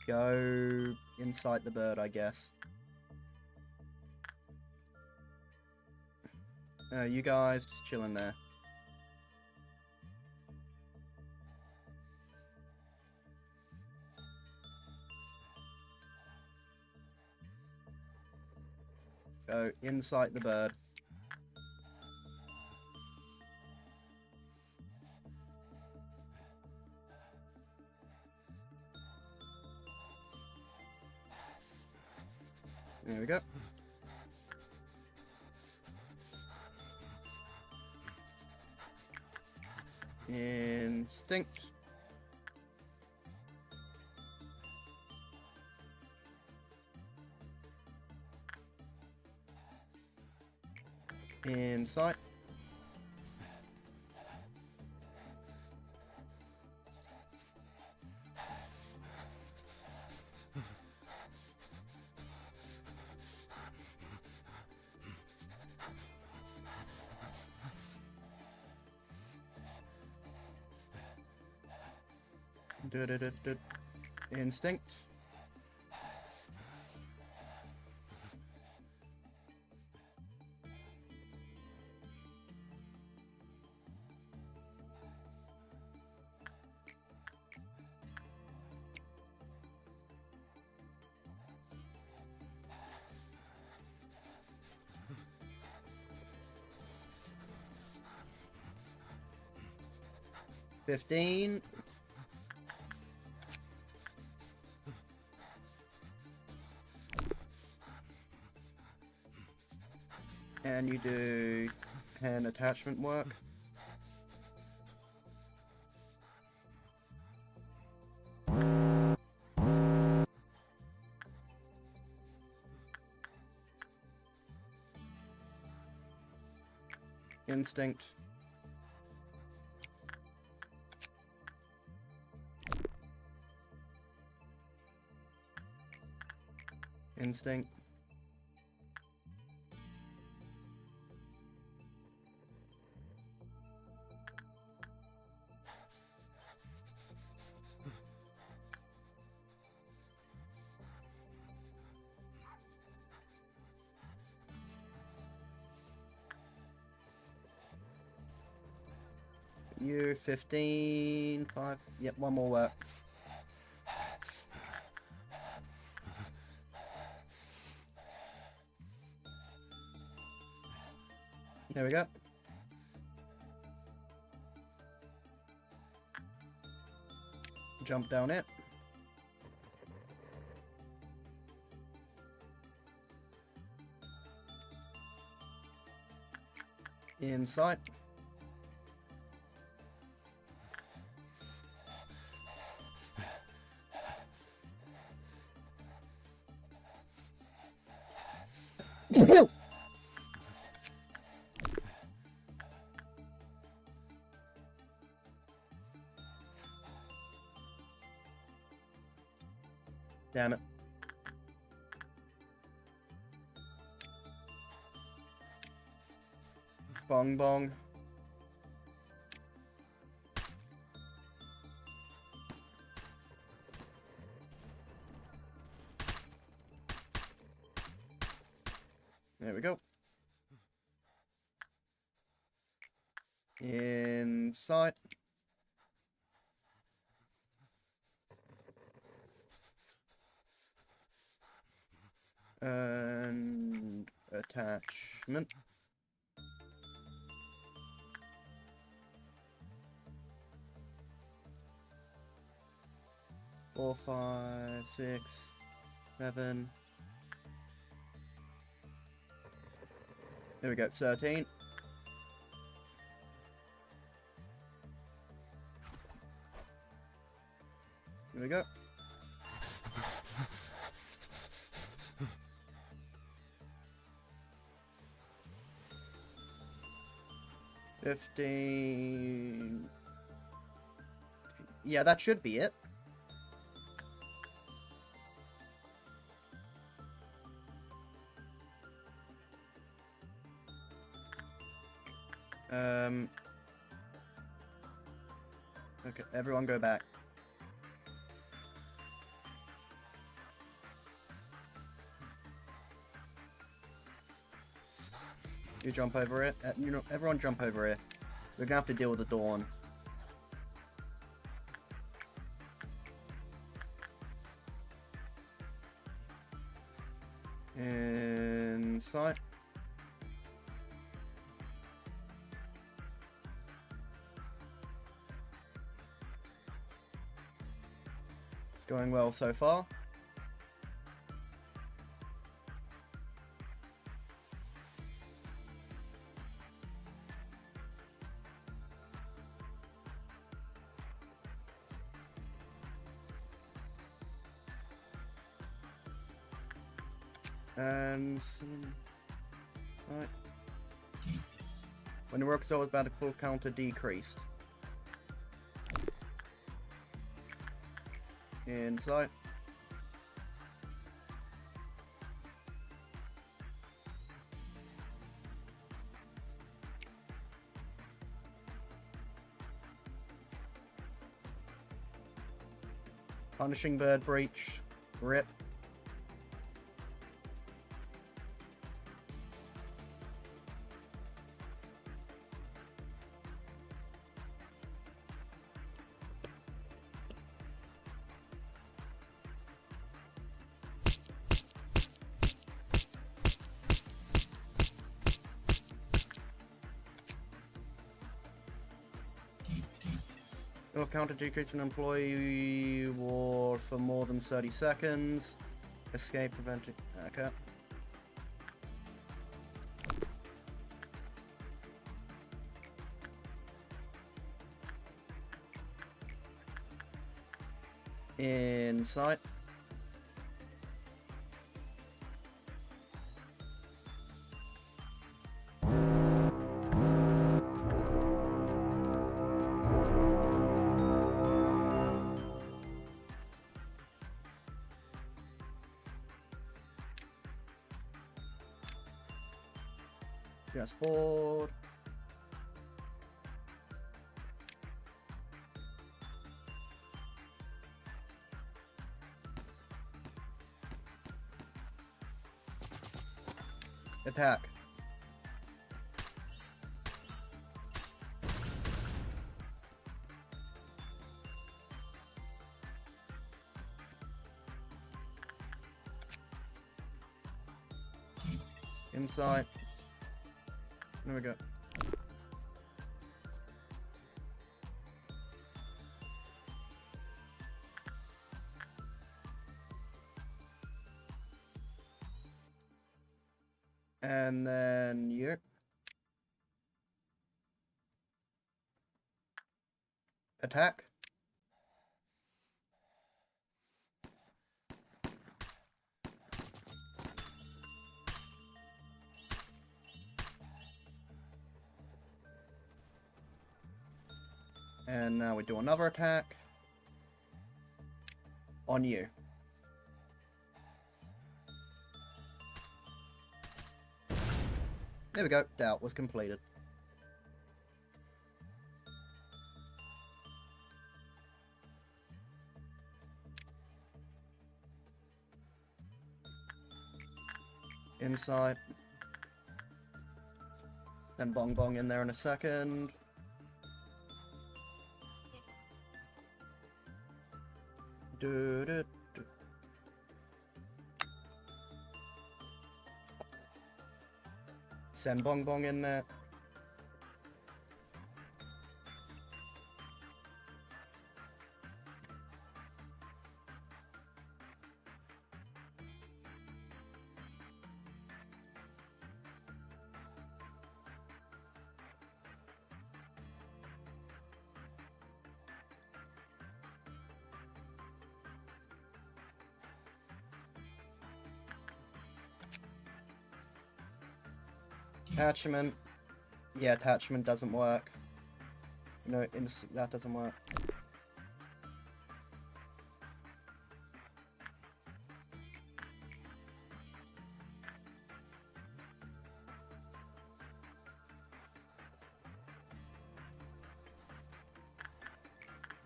Go inside the bird, I guess. You guys just chilling there. Go inside the bird. There we go. Instinct. Insight. Instinct. $15. And you do pen attachment work. Instinct. Instinct. You 15, 5. Yep, one more work. There we go. Jump down it. Inside. Damn it. Bong bong. There we go. Inside. And attachment. Four, 5, 6, 7. There we go, 13. There we go. $15. Yeah, that should be it. Okay, everyone go back. You jump over it. Everyone jump over it. We're gonna have to deal with the dawn. Inside. It's going well so far. And right. When the work result is about, the pull counter decreased. Inside. Punishing bird breach. Rip. Will counter decrease an employee ward for more than 30 seconds. Escape preventing. Okay. Inside. Yes, forward. Attack. Inside. There we go. And then you. Attack. And now we do another attack. On you. There we go. Doubt was completed. Inside. Then bong bong in there in a second. Do, do, do. Send bong bong in there. Attachment. Yeah, attachment doesn't work. No, that doesn't work.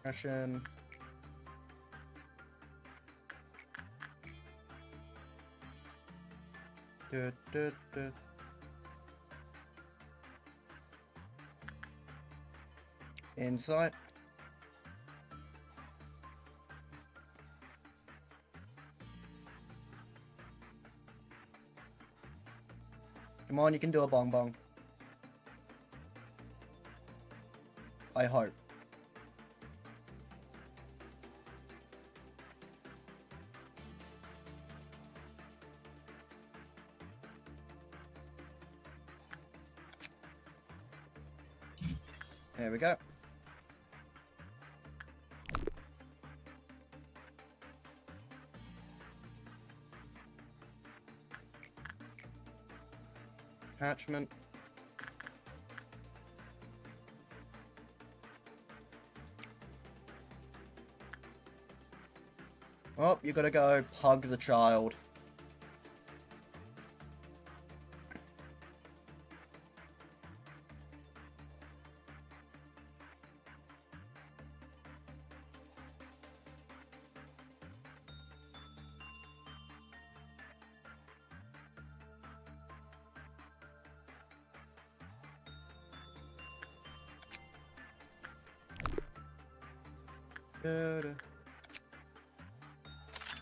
Russian. Du, du, du. Inside. Come on, you can do a bong bong. I hope. There we go. Attachment. Oh, you gotta go hug the child.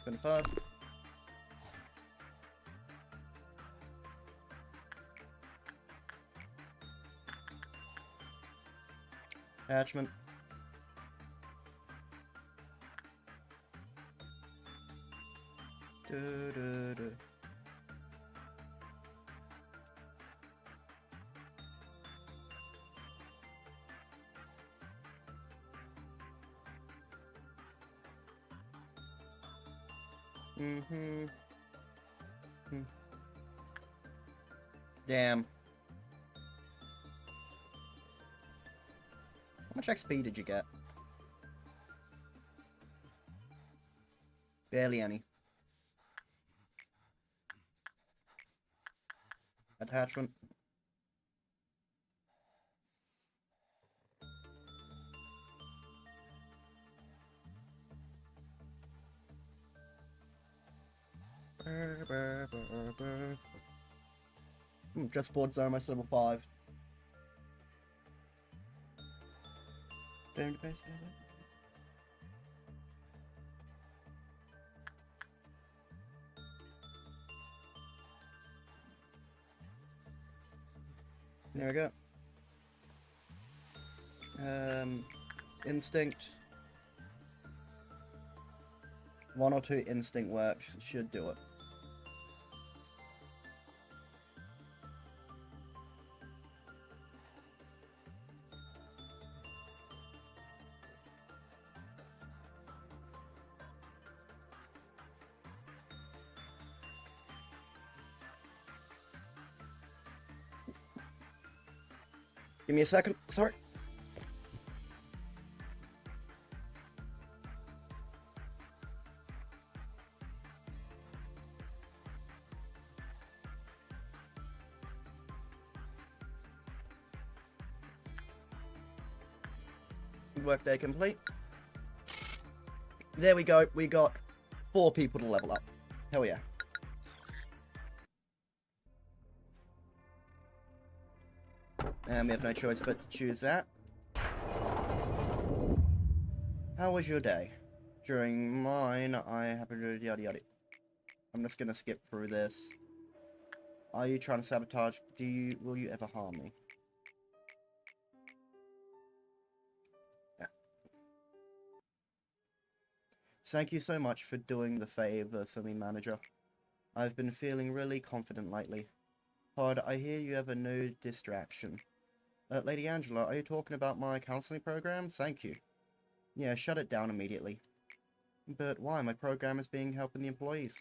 Spin 5. Attachment. Damn. How much XP did you get? Barely any. Attachment. Just board zone, my level 5. Database. There we go. Instinct. 1 or 2 instinct works should do it. Give me a second, sorry. Workday complete. There we go, we got 4 people to level up. Hell yeah. And we have no choice but to choose that. How was your day? During mine, I happened to yada yada. I'm just gonna skip through this. Are you trying to sabotage? Will you ever harm me? Yeah. Thank you so much for doing the favor for me, manager. I've been feeling really confident lately. Pod, I hear you have a new distraction. Lady Angela, are you talking about my counseling program? Thank you. Yeah, shut it down immediately. But why? My program is being helping the employees.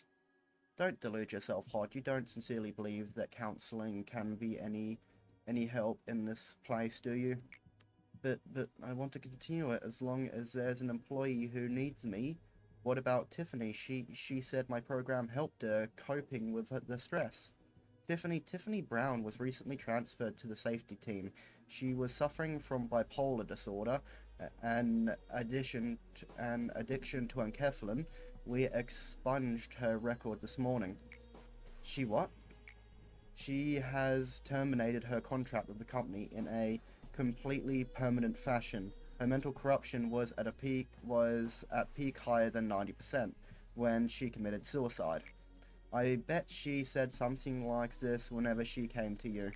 Don't delude yourself, Hod. You don't sincerely believe that counseling can be any help in this place, do you? But I want to continue it as long as there's an employee who needs me. What about Tiffany? She said my program helped her coping with the stress. Tiffany Brown was recently transferred to the safety team. She was suffering from bipolar disorder and addiction to enkephalin. We expunged her record this morning. She what? She has terminated her contract with the company in a completely permanent fashion. Her mental corruption was at peak higher than 90% when she committed suicide. I bet she said something like this whenever she came to you.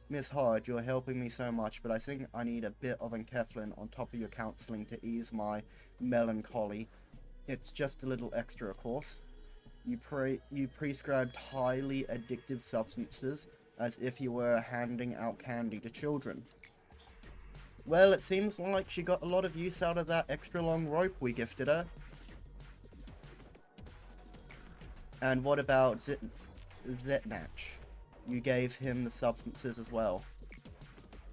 Miss Hodge, you're helping me so much, but I think I need a bit of enkephalin on top of your counseling to ease my melancholy. It's just a little extra, of course. You prescribed highly addictive substances as if you were handing out candy to children. Well, it seems like she got a lot of use out of that extra long rope we gifted her. And what about Zetnach? You gave him the substances as well.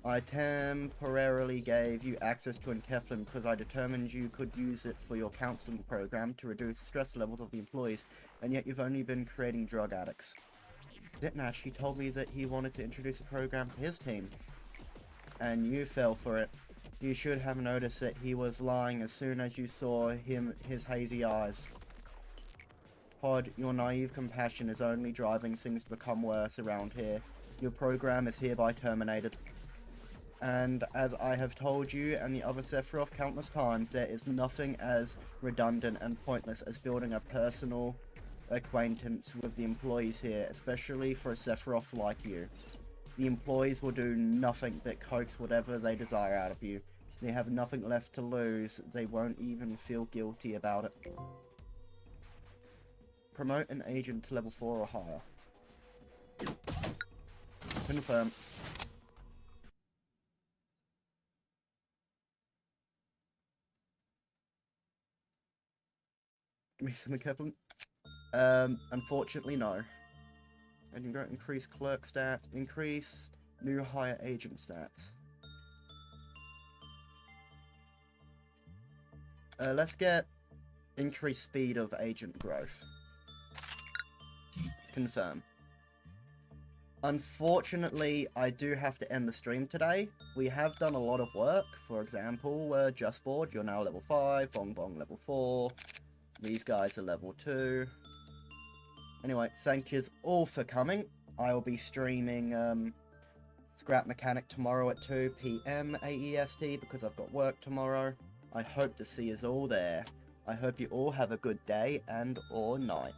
I temporarily gave you access to enkephalin because I determined you could use it for your counseling program to reduce the stress levels of the employees, and yet you've only been creating drug addicts. Zetnach, he told me that he wanted to introduce a program to his team, and you fell for it. You should have noticed that he was lying as soon as you saw his hazy eyes. Pod, your naive compassion is only driving things to become worse around here. Your program is hereby terminated. And as I have told you and the other Sephiroth countless times, there is nothing as redundant and pointless as building a personal acquaintance with the employees here, especially for a Sephiroth like you. The employees will do nothing but coax whatever they desire out of you. They have nothing left to lose. They won't even feel guilty about it. Promote an agent to level 4 or higher. Confirm. Give me some equipment. Unfortunately, no. And you can go increase clerk stats, increase new hire agent stats. Let's get increased speed of agent growth. Confirm. Unfortunately, I do have to end the stream today. We have done a lot of work. For example, Just Board, you're now level 5, Bong Bong level 4. These guys are level 2. Anyway, thank you all for coming. I will be streaming Scrap Mechanic tomorrow at 2 PM AEST because I've got work tomorrow. I hope to see us all there. I hope you all have a good day and or night.